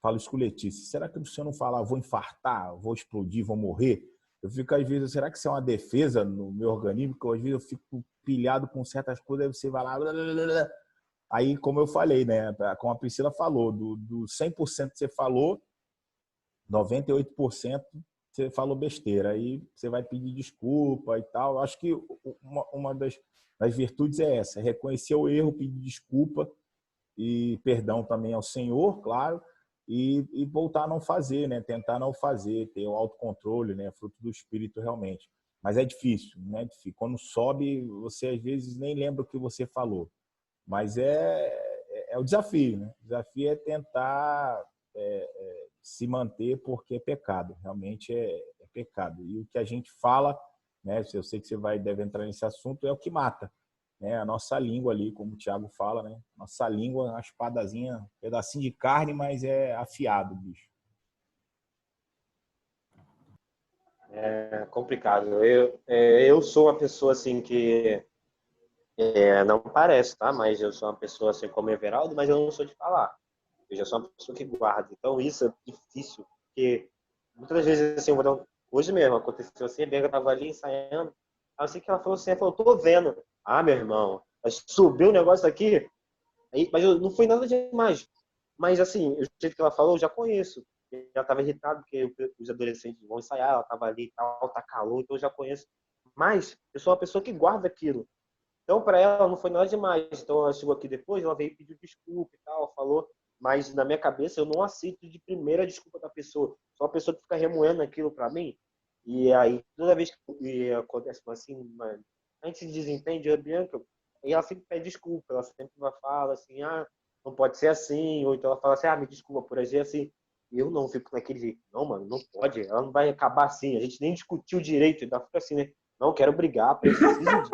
falo isso com Letícia, será que se eu não falar, eu vou infartar, vou explodir, vou morrer? Eu fico, às vezes, será que isso é uma defesa no meu organismo? Porque às vezes eu fico pilhado com certas coisas, aí você vai lá. Aí, como eu falei, né? Como a Priscila falou, do 100% que você falou, 98% você falou besteira. Aí você vai pedir desculpa e tal. Acho que uma das virtudes é essa: é reconhecer o erro, pedir desculpa e perdão também ao Senhor, claro, e voltar a não fazer, né? Tentar não fazer, ter o autocontrole, né? Fruto do Espírito realmente. Mas é difícil, né? Quando sobe, você às vezes nem lembra o que você falou. Mas é o desafio, né? O desafio é tentar se manter porque é pecado, realmente é pecado. E o que a gente fala, né? Eu sei que deve entrar nesse assunto, é o que mata, né? A nossa língua ali, como o Tiago fala, né? Nossa língua é uma espadazinha, pedacinho de carne, mas é afiado, bicho. É complicado. Eu sou uma pessoa assim que não parece, tá? Mas eu sou uma pessoa assim como Everaldo, mas eu não sou de falar. Eu já sou uma pessoa que guarda. Então isso é difícil, porque muitas das vezes assim, hoje mesmo aconteceu assim, a Bianca tava ali ensaiando, assim que ela falou assim, ela falou, tô vendo. Ah, meu irmão, subiu o negócio aqui, aí, mas não foi nada demais. Mas assim, o jeito que ela falou, eu já conheço. Ela estava irritada porque os adolescentes vão ensaiar, ela estava ali e tal, tá calor, então eu já conheço. Mas eu sou uma pessoa que guarda aquilo. Então, para ela, não foi nada demais. Então, ela chegou aqui depois, ela veio pedir desculpa e tal, falou. Mas, na minha cabeça, eu não aceito de primeira desculpa da pessoa. Só uma pessoa que fica remoendo aquilo para mim. E aí, toda vez que acontece assim, mano, a gente se desentende, a Bianca, e ela sempre pede desculpa, ela sempre fala assim, ah, não pode ser assim, ou então ela fala assim, ah, me desculpa por agir assim. E eu não fico naquele jeito, não, mano, não pode, ela não vai acabar assim, a gente nem discutiu direito, então fica assim, né? Não, quero brigar, preciso disso,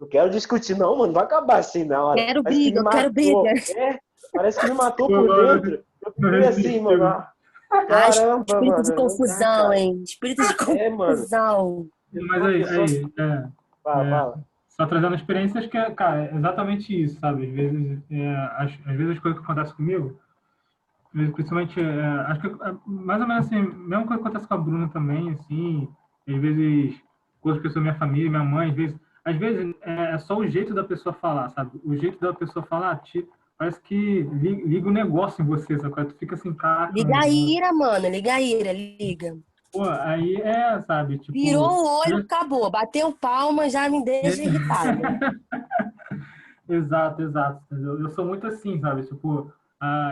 não quero discutir, não, mano, não vai acabar assim na hora. Quero Parece que me briga, eu quero briga. matou, parece que me matou por Eu dentro. Eu fiquei assim, assisti. mano, ah, Ah, caramba, espírito de mano, não dá, confusão, cara. hein? Espírito de É, mano, confusão. eu sou Mas uma aí, pessoa assim, fala, é, fala. só trazendo experiências que, cara, é exatamente isso, sabe? Às vezes as coisas que acontecem comigo, principalmente, acho que mais ou menos assim, mesmo que acontece com a Bruna também, assim, às vezes, com outras pessoas, minha família, minha mãe, às vezes é só o jeito da pessoa falar, sabe? O jeito da pessoa falar, parece que liga o negócio em você, sabe? Tu fica assim, caraca, Liga meu, a ira, mano. Liga a ira, liga. pô, aí sabe, Virou tipo, o olho, acabou. Bateu palma, já me deixa irritada. exato, exato. Entendeu? Eu sou muito assim, sabe? Tipo,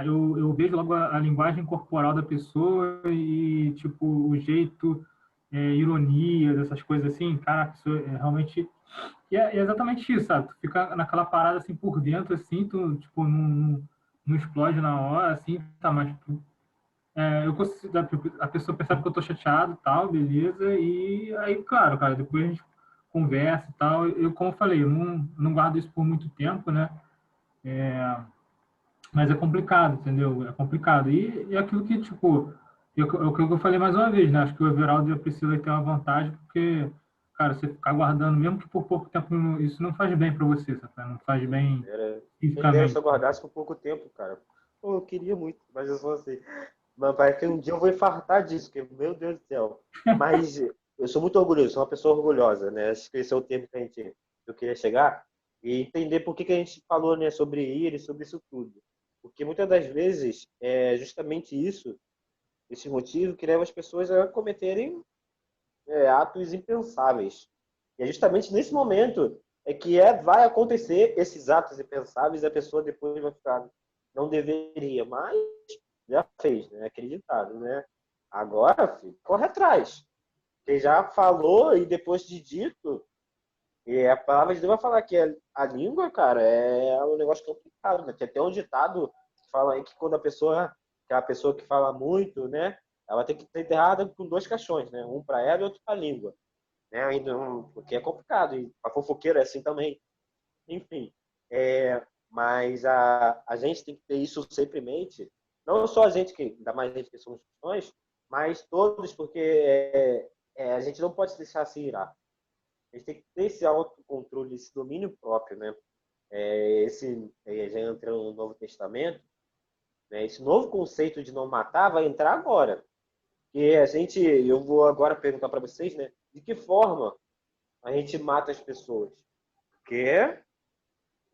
eu vejo logo a linguagem corporal da pessoa e, tipo, o jeito, ironia, dessas coisas assim, cara, isso é realmente... E é exatamente isso, sabe? Tu fica naquela parada, assim, por dentro, assim, tu, tipo, não explode na hora, assim, tá, mas, tipo, eu consigo, a pessoa percebe que eu tô chateado e tal, beleza, e aí, claro, cara, depois a gente conversa e tal. Eu, como eu falei, eu não guardo isso por muito tempo, né? Mas é complicado, entendeu? É complicado. E aquilo que, tipo, o que eu falei mais uma vez, né? Acho que o Everaldo e a Priscila têm uma vantagem, porque, cara, você ficar guardando, mesmo que por pouco tempo, isso não faz bem para você, sabe? Não faz bem Quem dera se fisicamente. eu guardasse por pouco tempo, cara. Pô, eu queria muito, mas eu sou assim. Mas parece que um dia eu vou infartar disso, porque, meu Deus do céu. Mas eu sou muito orgulhoso, sou uma pessoa orgulhosa, né? Acho que esse é o termo que eu queria chegar. E entender por que que a gente falou, né, sobre ira e sobre isso tudo. Porque muitas das vezes é justamente isso, esse motivo que leva as pessoas a cometerem atos impensáveis. E é justamente nesse momento que vai acontecer esses atos impensáveis e a pessoa depois vai ficar, não deveria, mas já fez, né? Acreditado, né? Agora, filho, corre atrás. Você já falou e depois de dito, e a palavra de Deus vai falar que a língua, cara, é um negócio complicado, né? Tem até um ditado que fala aí que quando que é a pessoa que fala muito, né? Ela tem que ser enterrada com dois caixões, né? Um para ela e outro para a língua, né? Ainda porque é complicado e a fofoqueira é assim também. Enfim, mas a gente tem que ter isso sempre em mente. Não só a gente que, ainda mais a gente que somos cristãos, mas todos, porque a gente não pode se deixar se irar. A gente tem que ter esse autocontrole, esse domínio próprio, né? Já entrando no Novo Testamento, né? Esse novo conceito de não matar vai entrar agora. E eu vou agora perguntar para vocês, né? De que forma a gente mata as pessoas? Porque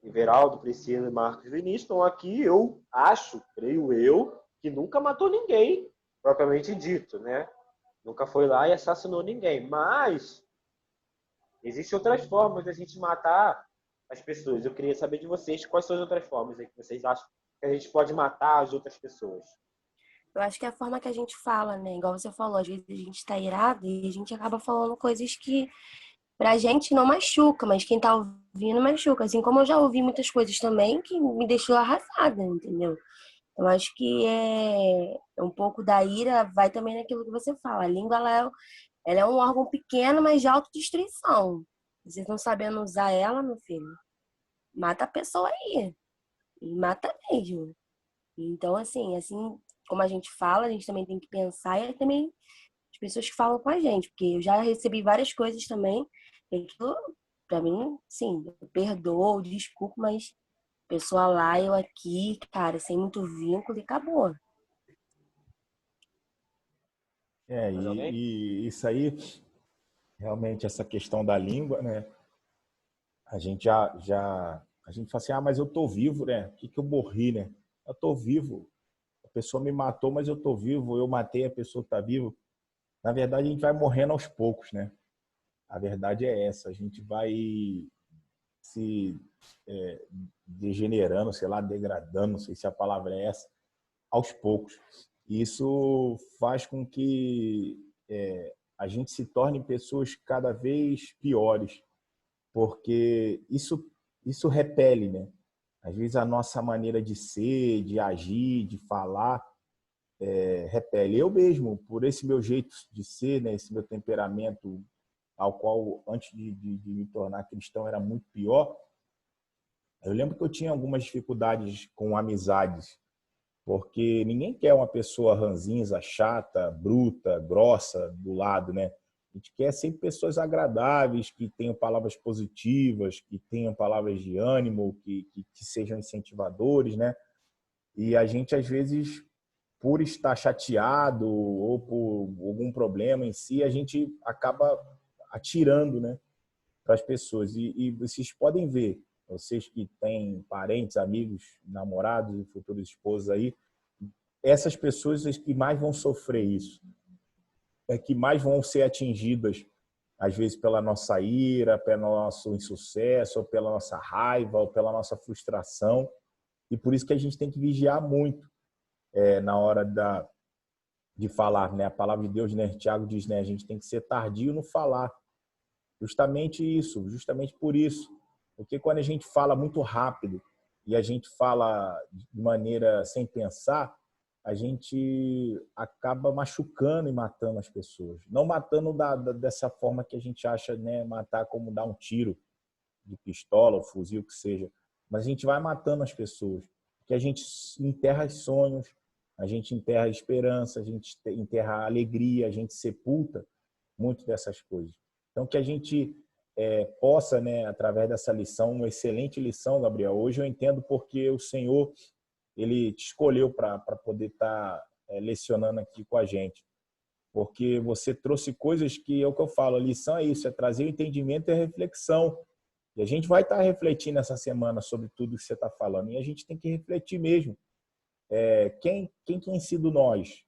Everaldo, Priscila, Marcos e Vinícius estão aqui, eu acho, creio eu, que nunca matou ninguém, propriamente dito, né? Nunca foi lá e assassinou ninguém. Mas existem outras formas de a gente matar as pessoas. Eu queria saber de vocês quais são as outras formas que vocês acham que a gente pode matar as outras pessoas. Eu acho que é a forma que a gente fala, né? Igual você falou, às vezes a gente tá irado e a gente acaba falando coisas que pra gente não machuca, mas quem tá ouvindo machuca. Assim como eu já ouvi muitas coisas também que me deixou arrasada, entendeu? Eu acho que é um pouco da ira vai também naquilo que você fala. A língua, ela é um órgão pequeno, mas de autodestruição. Vocês estão sabendo usar ela, meu filho? Mata a pessoa aí. E mata mesmo. Então, assim como a gente fala, a gente também tem que pensar e também as pessoas que falam com a gente. Porque eu já recebi várias coisas também. E aquilo, pra mim, sim, eu perdoo, desculpo, mas pessoa lá, eu aqui, cara, sem muito vínculo e acabou. Mais alguém? E isso aí, realmente, essa questão da língua, né? A gente a gente fala assim, ah, mas eu tô vivo, né? O que que eu morri, né? Eu tô vivo. A pessoa me matou, mas eu tô vivo. Eu matei, a pessoa tá viva. Na verdade, a gente vai morrendo aos poucos, né? A verdade é essa. A gente vai se degenerando, sei lá, degradando, não sei se a palavra é essa, aos poucos. Isso faz com que a gente se torne pessoas cada vez piores, porque isso repele, né? Às vezes a nossa maneira de ser, de agir, de falar, repele. Eu mesmo, por esse meu jeito de ser, né, esse meu temperamento, ao qual antes de me tornar cristão era muito pior, eu lembro que eu tinha algumas dificuldades com amizades, porque ninguém quer uma pessoa ranzinza, chata, bruta, grossa do lado, né? A gente quer sempre pessoas agradáveis, que tenham palavras positivas, que tenham palavras de ânimo, que sejam incentivadores, né? E a gente, às vezes, por estar chateado ou por algum problema em si, a gente acaba atirando, né, para as pessoas. E vocês podem ver, vocês que têm parentes, amigos, namorados e futuros esposos aí, essas pessoas que mais vão sofrer isso, que mais vão ser atingidas, às vezes pela nossa ira, pelo nosso insucesso, ou pela nossa raiva, ou pela nossa frustração. E por isso que a gente tem que vigiar muito na hora de falar, né? A palavra de Deus, né? Tiago diz, né? A gente tem que ser tardio no falar. Justamente isso, justamente por isso. Porque quando a gente fala muito rápido e a gente fala de maneira sem pensar, a gente acaba machucando e matando as pessoas. Não matando dessa forma que a gente acha, né? Matar como dar um tiro de pistola ou fuzil, o que seja. Mas a gente vai matando as pessoas. Porque a gente enterra os sonhos, a gente enterra a esperança, a gente enterra a alegria, a gente sepulta muito dessas coisas. Então, que a gente possa, né, através dessa lição, uma excelente lição, Gabriel. Hoje eu entendo porque o Senhor, Ele te escolheu para poder estar lecionando aqui com a gente. Porque você trouxe coisas que é o que eu falo, a lição é isso, é trazer o entendimento e a reflexão. E a gente vai estar refletindo essa semana sobre tudo que você está falando. E a gente tem que refletir mesmo. Quem tem sido nós?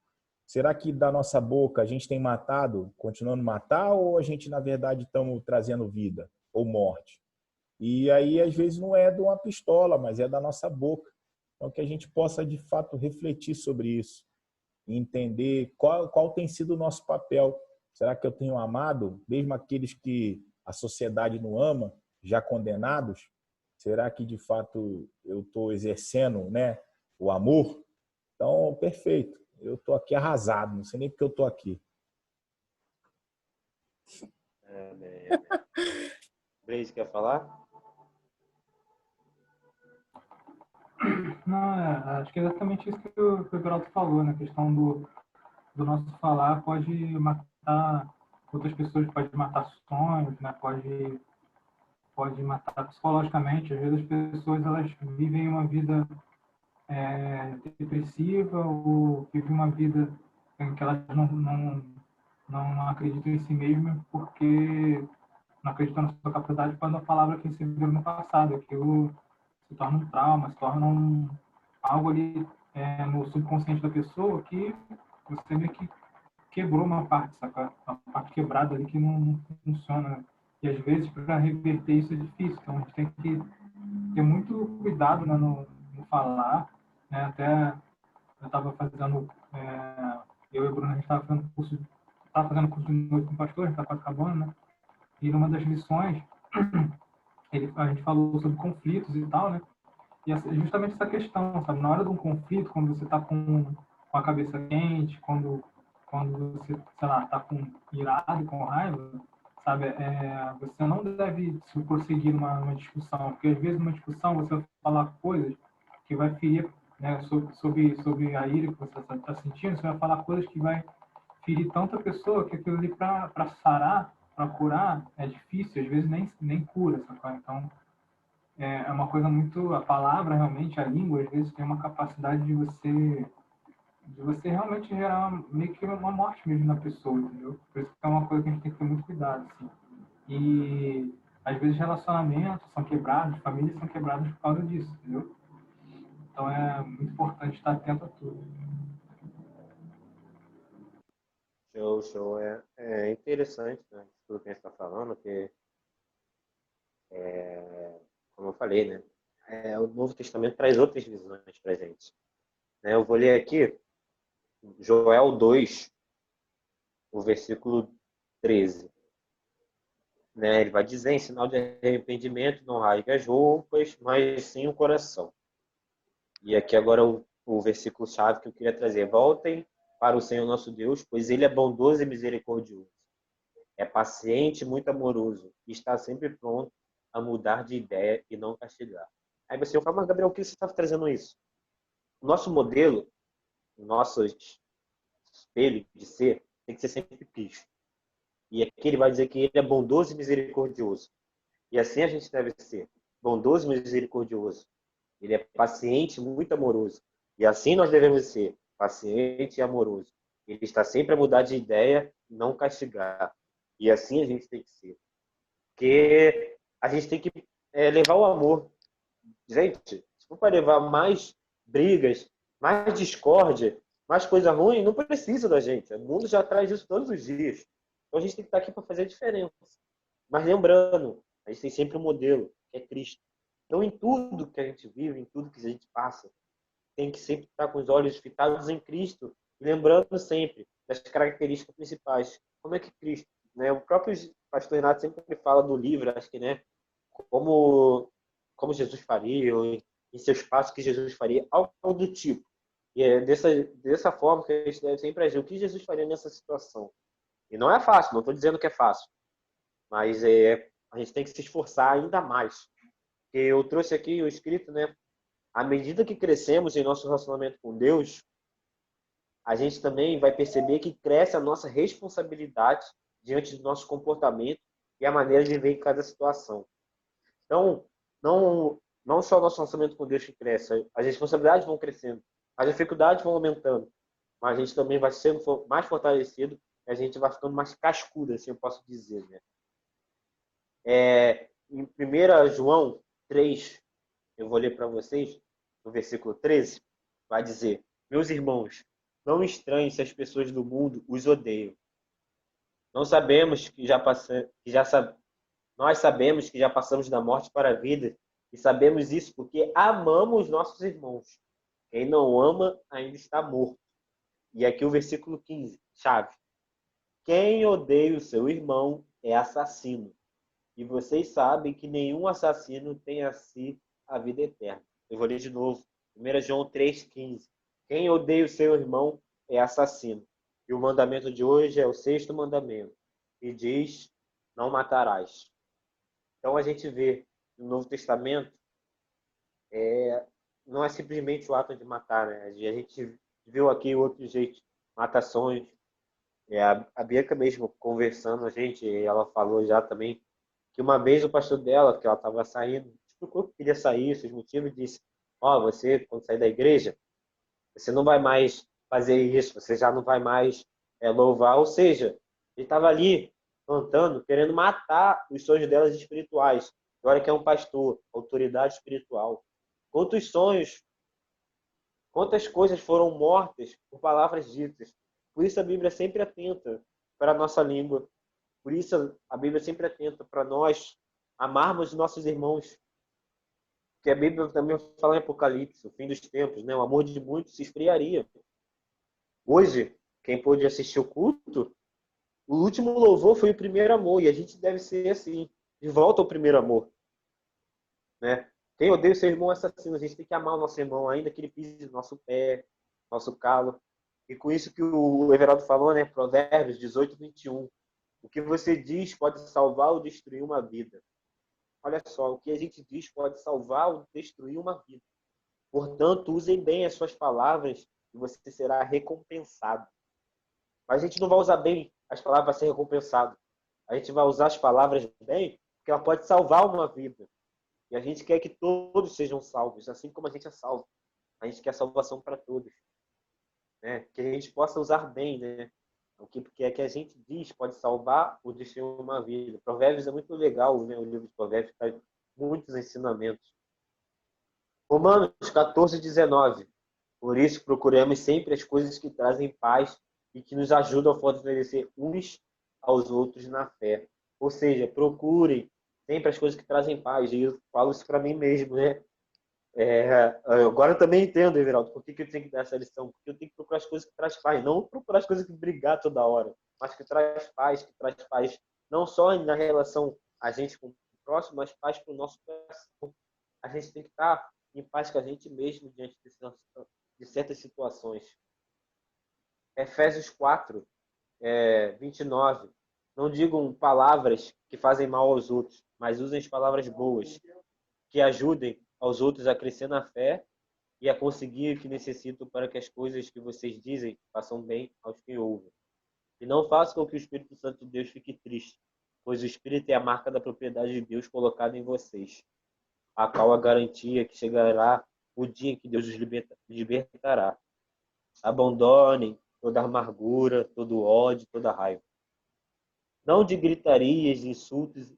Será que da nossa boca a gente tem matado, continuando a matar, ou a gente, na verdade, estamos trazendo vida ou morte? E aí, às vezes, não é de uma pistola, mas é da nossa boca. Então, que a gente possa, de fato, refletir sobre isso e entender qual tem sido o nosso papel. Será que eu tenho amado, mesmo aqueles que a sociedade não ama, já condenados? Será que, de fato, eu estou exercendo, né, o amor? Então, perfeito. Eu estou aqui arrasado, não sei nem porque eu estou aqui. Amém. Blaze, quer falar? Não, acho que é exatamente isso que o Geraldo falou, né? A questão do nosso falar pode matar outras pessoas, pode matar sonhos, né? Pode matar psicologicamente. Às vezes as pessoas elas vivem uma vida depressiva ou vivem uma vida em que elas não acreditam em si mesmas porque não acreditam na sua capacidade quando a palavra que receberam no passado. Aquilo se torna um trauma, se torna algo ali no subconsciente da pessoa que você meio que quebrou uma parte, saca? Uma parte quebrada ali que não funciona. E às vezes, para reverter isso é difícil. Então a gente tem que ter muito cuidado, né, no falar. Né? Até eu estava fazendo, eu e o Bruno, a gente estava fazendo curso de noite com o pastor, a gente está quase acabando, né? E numa das lições, a gente falou sobre conflitos e tal, né? E justamente essa questão, sabe? Na hora de um conflito, quando você está com a cabeça quente, quando você, sei lá, está irado, com raiva, sabe? Você não deve se prosseguir numa discussão, porque às vezes numa discussão você vai falar coisas que vai ferir, né, sobre a ira que você está sentindo, você vai falar coisas que vai ferir tanta pessoa que aquilo ali para sarar, para curar, é difícil, às vezes nem cura, sabe? Então, é uma coisa muito, a palavra realmente, a língua, às vezes tem uma capacidade de você realmente gerar meio que uma morte mesmo na pessoa, entendeu? Por isso que é uma coisa que a gente tem que ter muito cuidado, assim. E às vezes relacionamentos são quebrados, famílias são quebradas por causa disso, entendeu? Então é muito importante estar atento a tudo. Show. É interessante, né, tudo que a gente está falando, que, como eu falei, né, o Novo Testamento traz outras visões para a gente. Eu vou ler aqui Joel 2, o versículo 13. Né? Ele vai dizer, em sinal de arrependimento, não rasgue as roupas, mas sim o coração. E aqui agora o versículo-chave que eu queria trazer. Voltem para o Senhor nosso Deus, pois Ele é bondoso e misericordioso. É paciente, muito amoroso, e está sempre pronto a mudar de ideia e não castigar. Aí você fala, mas Gabriel, por que você está trazendo isso? O nosso modelo, o nosso espelho de ser, tem que ser sempre Cristo. E aqui ele vai dizer que ele é bondoso e misericordioso. E assim a gente deve ser, bondoso e misericordioso. Ele é paciente, muito amoroso. E assim nós devemos ser, paciente e amoroso. Ele está sempre a mudar de ideia, não castigar. E assim a gente tem que ser. Porque a gente tem que levar o amor. Gente, se for para levar mais brigas, mais discórdia, mais coisa ruim, não precisa da gente. O mundo já traz isso todos os dias. Então a gente tem que estar aqui para fazer a diferença. Mas lembrando, a gente tem sempre um modelo, que é Cristo. Então em tudo que a gente vive, em tudo que a gente passa, tem que sempre estar com os olhos fitados em Cristo, e lembrando sempre das características principais. Como é que Cristo, né? O próprio pastor Renato sempre fala do livro, acho que, né? Como Jesus faria, ou em seus passos que Jesus faria, algo do tipo. E é dessa forma que a gente deve sempre agir. O que Jesus faria nessa situação? E não é fácil, não estou dizendo que é fácil, mas a gente tem que se esforçar ainda mais. Eu trouxe aqui o escrito, né? À medida que crescemos em nosso relacionamento com Deus, a gente também vai perceber que cresce a nossa responsabilidade diante do nosso comportamento e a maneira de viver em cada situação. Então, não só o nosso relacionamento com Deus que cresce, as responsabilidades vão crescendo, as dificuldades vão aumentando, mas a gente também vai sendo mais fortalecido e a gente vai ficando mais cascudo, assim eu posso dizer, né? Em 1 João 3, eu vou ler para vocês, no versículo 13, vai dizer: meus irmãos, não estranhem se as pessoas do mundo os odeiam. Não sabemos nós sabemos que já passamos da morte para a vida e sabemos isso porque amamos nossos irmãos. Quem não ama ainda está morto. E aqui o versículo 15, chave. Quem odeia o seu irmão é assassino. E vocês sabem que nenhum assassino tem a si a vida eterna. Eu vou ler de novo. 1 João 3,15. Quem odeia o seu irmão é assassino. E o mandamento de hoje é o 6º mandamento. E diz, não matarás. Então a gente vê no Novo Testamento, não é simplesmente o ato de matar, né? A gente viu aqui outros jeitos, matações. A Bianca mesmo conversando, ela falou já também que uma vez o pastor dela, que ela estava saindo, explicou que queria sair, seus motivos, e disse: você, quando sair da igreja, você não vai mais fazer isso, você já não vai mais louvar. Ou seja, ele estava ali cantando, querendo matar os sonhos delas espirituais. Agora que é um pastor, autoridade espiritual. Quantos sonhos, quantas coisas foram mortas por palavras ditas. Por isso a Bíblia é sempre atenta para a nossa língua. Por isso a Bíblia é sempre atenta para nós amarmos nossos irmãos. Que a Bíblia também fala em Apocalipse, o fim dos tempos, né? O amor de muitos se esfriaria. Hoje, quem pôde assistir o culto, o último louvor foi o primeiro amor, e a gente deve ser assim, de volta ao primeiro amor. Né? Quem odeia o seu irmão é assassino, a gente tem que amar o nosso irmão, ainda que ele pise no nosso pé, nosso calo. E com isso que o Everaldo falou, né? Provérbios 18:21. O que você diz pode salvar ou destruir uma vida. Olha só, o que a gente diz pode salvar ou destruir uma vida. Portanto, usem bem as suas palavras e você será recompensado. Mas a gente não vai usar bem as palavras para ser recompensado. A gente vai usar as palavras bem porque ela pode salvar uma vida. E a gente quer que todos sejam salvos, assim como a gente é salvo. A gente quer salvação para todos. Né? Que a gente possa usar bem, né? O que a gente diz pode salvar ou destruir uma vida. Provérbios é muito legal, né? O livro de Provérbios traz muitos ensinamentos. Romanos 14:19. Por isso procuramos sempre as coisas que trazem paz e que nos ajudam a fortalecer uns aos outros na fé. Ou seja, procurem sempre as coisas que trazem paz. E eu falo isso para mim mesmo, né? Agora eu também entendo, Everaldo, por que eu tenho que dar essa lição. Porque eu tenho que procurar as coisas que traz paz, não procurar as coisas que brigar toda hora, mas que traz paz não só na relação a gente com o próximo, mas paz para o nosso coração. A gente tem que estar em paz com a gente mesmo diante de certas situações. Efésios 4, 29. Não digam palavras que fazem mal aos outros, mas usem as palavras boas, que ajudem aos outros a crescer na fé e a conseguir o que necessitam para que as coisas que vocês dizem façam bem aos que ouvem. E não façam com que o Espírito Santo de Deus fique triste, pois o Espírito é a marca da propriedade de Deus colocada em vocês, a qual a garantia que chegará o dia em que Deus os libertará. Abandonem toda amargura, todo ódio, toda raiva. Não de gritarias, insultos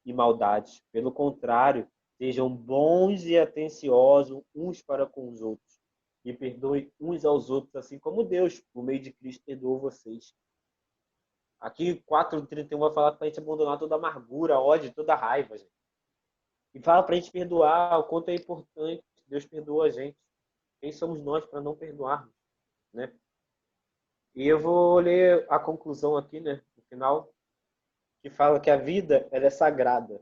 e maldades. Pelo contrário, sejam bons e atenciosos uns para com os outros. E perdoem uns aos outros, assim como Deus, por meio de Cristo, perdoou vocês. Aqui, 4:31 vai falar para a gente abandonar toda amargura, ódio, toda raiva, gente. E fala para a gente perdoar, o quanto é importante. Deus perdoa a gente. Quem somos nós para não perdoarmos, né? E eu vou ler a conclusão aqui, né, no final, que fala que a vida ela é sagrada,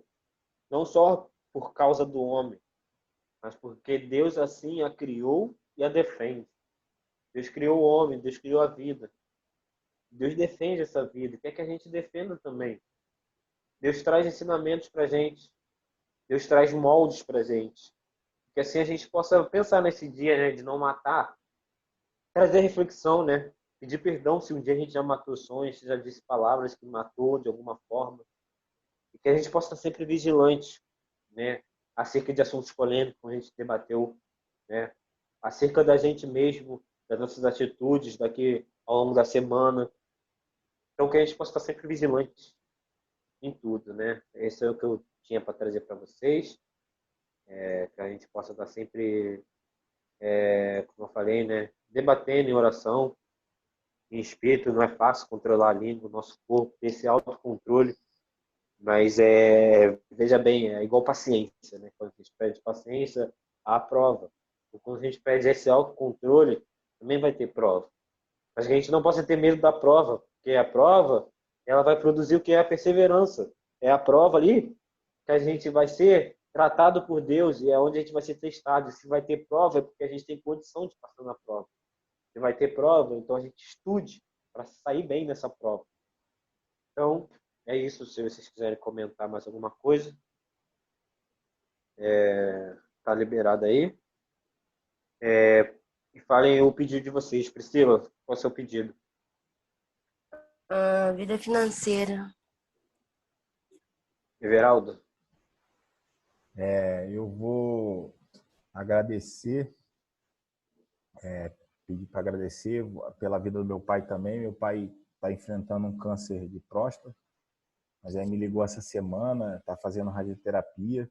não só por causa do homem, mas porque Deus assim a criou e a defende. Deus criou o homem, Deus criou a vida. Deus defende essa vida, quer que a gente defenda também. Deus traz ensinamentos para a gente, Deus traz moldes para a gente, que assim a gente possa pensar nesse dia, né, de não matar, trazer reflexão, né, pedir perdão se um dia a gente já matou sonhos, se já disse palavras que matou de alguma forma, e que a gente possa estar sempre vigilante, né, acerca de assuntos polêmicos, como a gente debateu, né, acerca da gente mesmo, das nossas atitudes daqui ao longo da semana. Então, que a gente possa estar sempre vigilante em tudo, né? Esse é o que eu tinha para trazer para vocês, que a gente possa estar sempre, como eu falei, né, debatendo em oração, em espírito. Não é fácil controlar a língua, o nosso corpo, ter esse autocontrole, mas veja bem, é igual paciência, né? Quando a gente pede paciência, há prova. E quando a gente pede esse autocontrole, também vai ter prova. Mas que a gente não possa ter medo da prova, porque a prova ela vai produzir o que é a perseverança. É a prova ali que a gente vai ser tratado por Deus e é onde a gente vai ser testado. E se vai ter prova, é porque a gente tem condição de passar na prova. Se vai ter prova, então a gente estude para sair bem nessa prova. Então, é isso. Se vocês quiserem comentar mais alguma coisa, tá liberado aí. E falem o pedido de vocês. Priscila, qual é o seu pedido? Vida financeira. Everaldo? Eu vou agradecer, pedir para agradecer pela vida do meu pai também. Meu pai está enfrentando um câncer de próstata, mas aí me ligou essa semana, está fazendo radioterapia,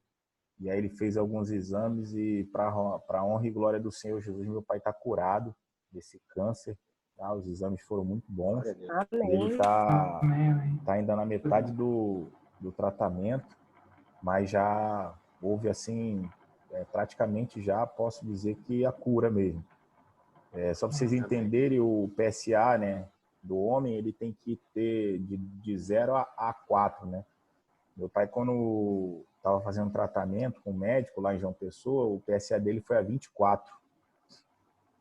e aí ele fez alguns exames e, para a honra e glória do Senhor Jesus, meu pai está curado desse câncer. Tá? Os exames foram muito bons. Amém. Ele está ainda na metade do tratamento, mas já houve assim, praticamente já posso dizer que a cura mesmo. Só para vocês entenderem, o PSA, né, do homem, ele tem que ter de 0 a 4, né? Meu pai, quando estava fazendo tratamento com o médico lá em João Pessoa, o PSA dele foi a 24.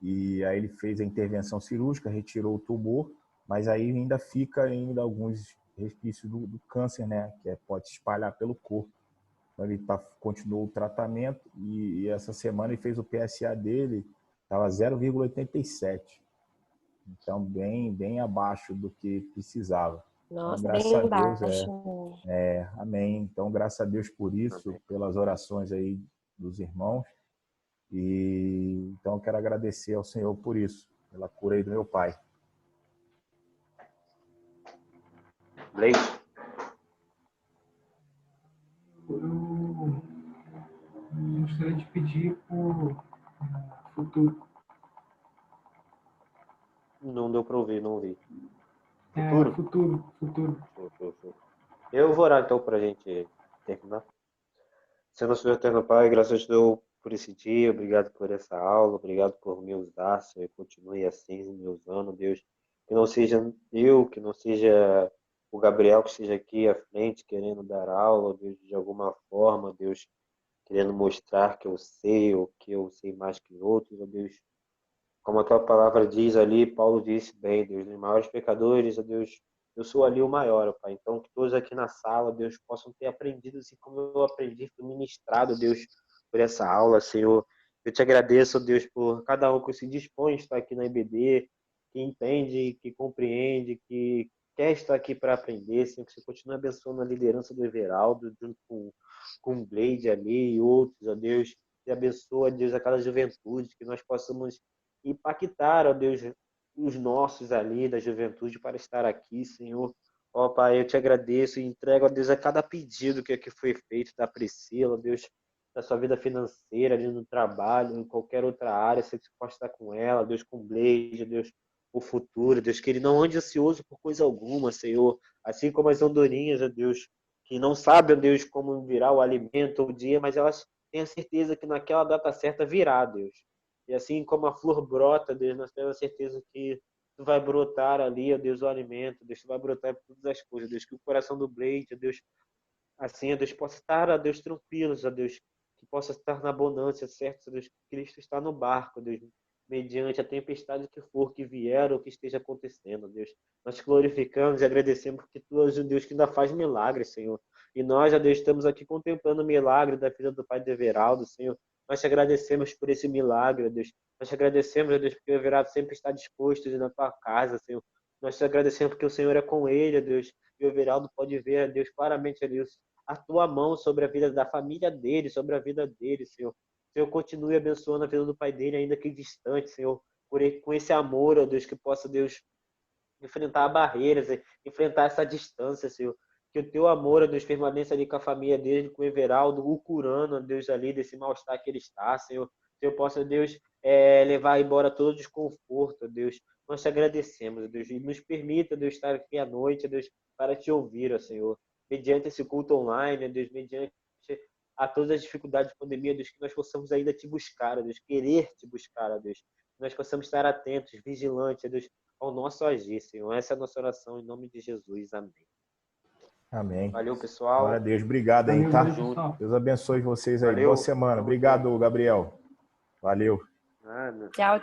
E aí ele fez a intervenção cirúrgica, retirou o tumor, mas aí ainda fica alguns resquícios do câncer, né, que pode se espalhar pelo corpo. Então ele continuou o tratamento e essa semana ele fez o PSA dele, estava 0,87. Então bem abaixo do que precisava. Nossa, então, graças bem a Deus, baixo. amém. Então, graças a Deus por isso, Amém. pelas orações aí dos irmãos. E então eu quero agradecer ao Senhor por isso, pela cura aí do meu pai. Leite? Eu gostaria de pedir por futuro. Não deu para ouvir, não ouvi. Futuro. Eu vou orar então para a gente terminar. Senhor nosso Deus eterno Pai, graças a Deus por esse dia, obrigado por essa aula, obrigado por me usar, Senhor, e continue assim me usando, Deus. Que não seja eu, que não seja o Gabriel que esteja aqui à frente querendo dar aula, Deus, de alguma forma, Deus, querendo mostrar que eu sei ou que eu sei mais que outros, ó Deus. Como a tua palavra diz ali, Paulo disse bem, Deus, os maiores pecadores, ó Deus, eu sou ali o maior, ó Pai. Então, que todos aqui na sala, Deus, possam ter aprendido assim como eu aprendi, fui ministrado, Deus, por essa aula, Senhor. Eu te agradeço, ó Deus, por cada um que se dispõe a estar aqui na IBD, que entende, que compreende, que quer estar aqui para aprender, Senhor, que você continue abençoando a liderança do Everaldo, junto com o Blade ali e outros, ó Deus. E abençoa, Deus, a cada juventude, que nós possamos impactar, ó Deus, os nossos ali da juventude para estar aqui, Senhor. Ó Pai, eu te agradeço e entrego, ó Deus, a cada pedido que foi feito da Priscila, ó Deus, da sua vida financeira, ali no trabalho, em qualquer outra área, sei que você pode estar com ela, Deus, com o Blade, Deus, o futuro, Deus, que ele não ande ansioso por coisa alguma, Senhor, assim como as andorinhas, ó Deus, que não sabem, ó Deus, como virá o alimento ou o dia, mas elas têm a certeza que naquela data certa virá, Deus. E assim como a flor brota, Deus, nós temos a certeza que tu vai brotar ali, ó Deus, o alimento, Deus, tu vai brotar por todas as coisas, Deus, que o coração do Blade, ó Deus, assim, ó Deus, possa estar, ó Deus, tranquilos, ó Deus, que possa estar na abundância, certo, ó Deus, que Cristo está no barco, ó Deus, mediante a tempestade que for, que vier ou que esteja acontecendo, ó Deus. Nós te glorificamos e agradecemos porque tu és o Deus que ainda faz milagres, Senhor. E nós, ó Deus, estamos aqui contemplando o milagre da vida do pai de Everaldo, Senhor. Nós te agradecemos por esse milagre, ó Deus. Nós te agradecemos, ó Deus, porque o Everaldo sempre está disposto a ir na tua casa, Senhor. Nós te agradecemos porque o Senhor é com ele, ó Deus. E o Everaldo pode ver, ó Deus, claramente, ó Deus, a tua mão sobre a vida da família dele, sobre a vida dele, Senhor. Senhor, continue abençoando a vida do pai dele, ainda que distante, Senhor. Com esse amor, ó Deus, que possa, Deus, enfrentar barreiras, enfrentar essa distância, Senhor. Que o teu amor, ó Deus, permaneça ali com a família dele, com o Everaldo, o curando, ó Deus, ali desse mal-estar que ele está, Senhor. Que eu possa, Deus, levar embora todo o desconforto, ó Deus. Nós te agradecemos, ó Deus, e nos permita, Deus, estar aqui à noite, ó Deus, para te ouvir, ó Senhor. Mediante esse culto online, ó Deus, mediante a todas as dificuldades de pandemia, Deus, que nós possamos ainda te buscar, ó Deus, querer te buscar, ó Deus. Que nós possamos estar atentos, vigilantes, ó Deus, ao nosso agir, Senhor. Essa é a nossa oração, em nome de Jesus. Amém. Amém. Valeu, pessoal. Glória a Deus. Obrigado aí, tá? Junto. Deus abençoe vocês aí. Valeu. Boa semana. Obrigado, Gabriel. Valeu. Nada. Tchau,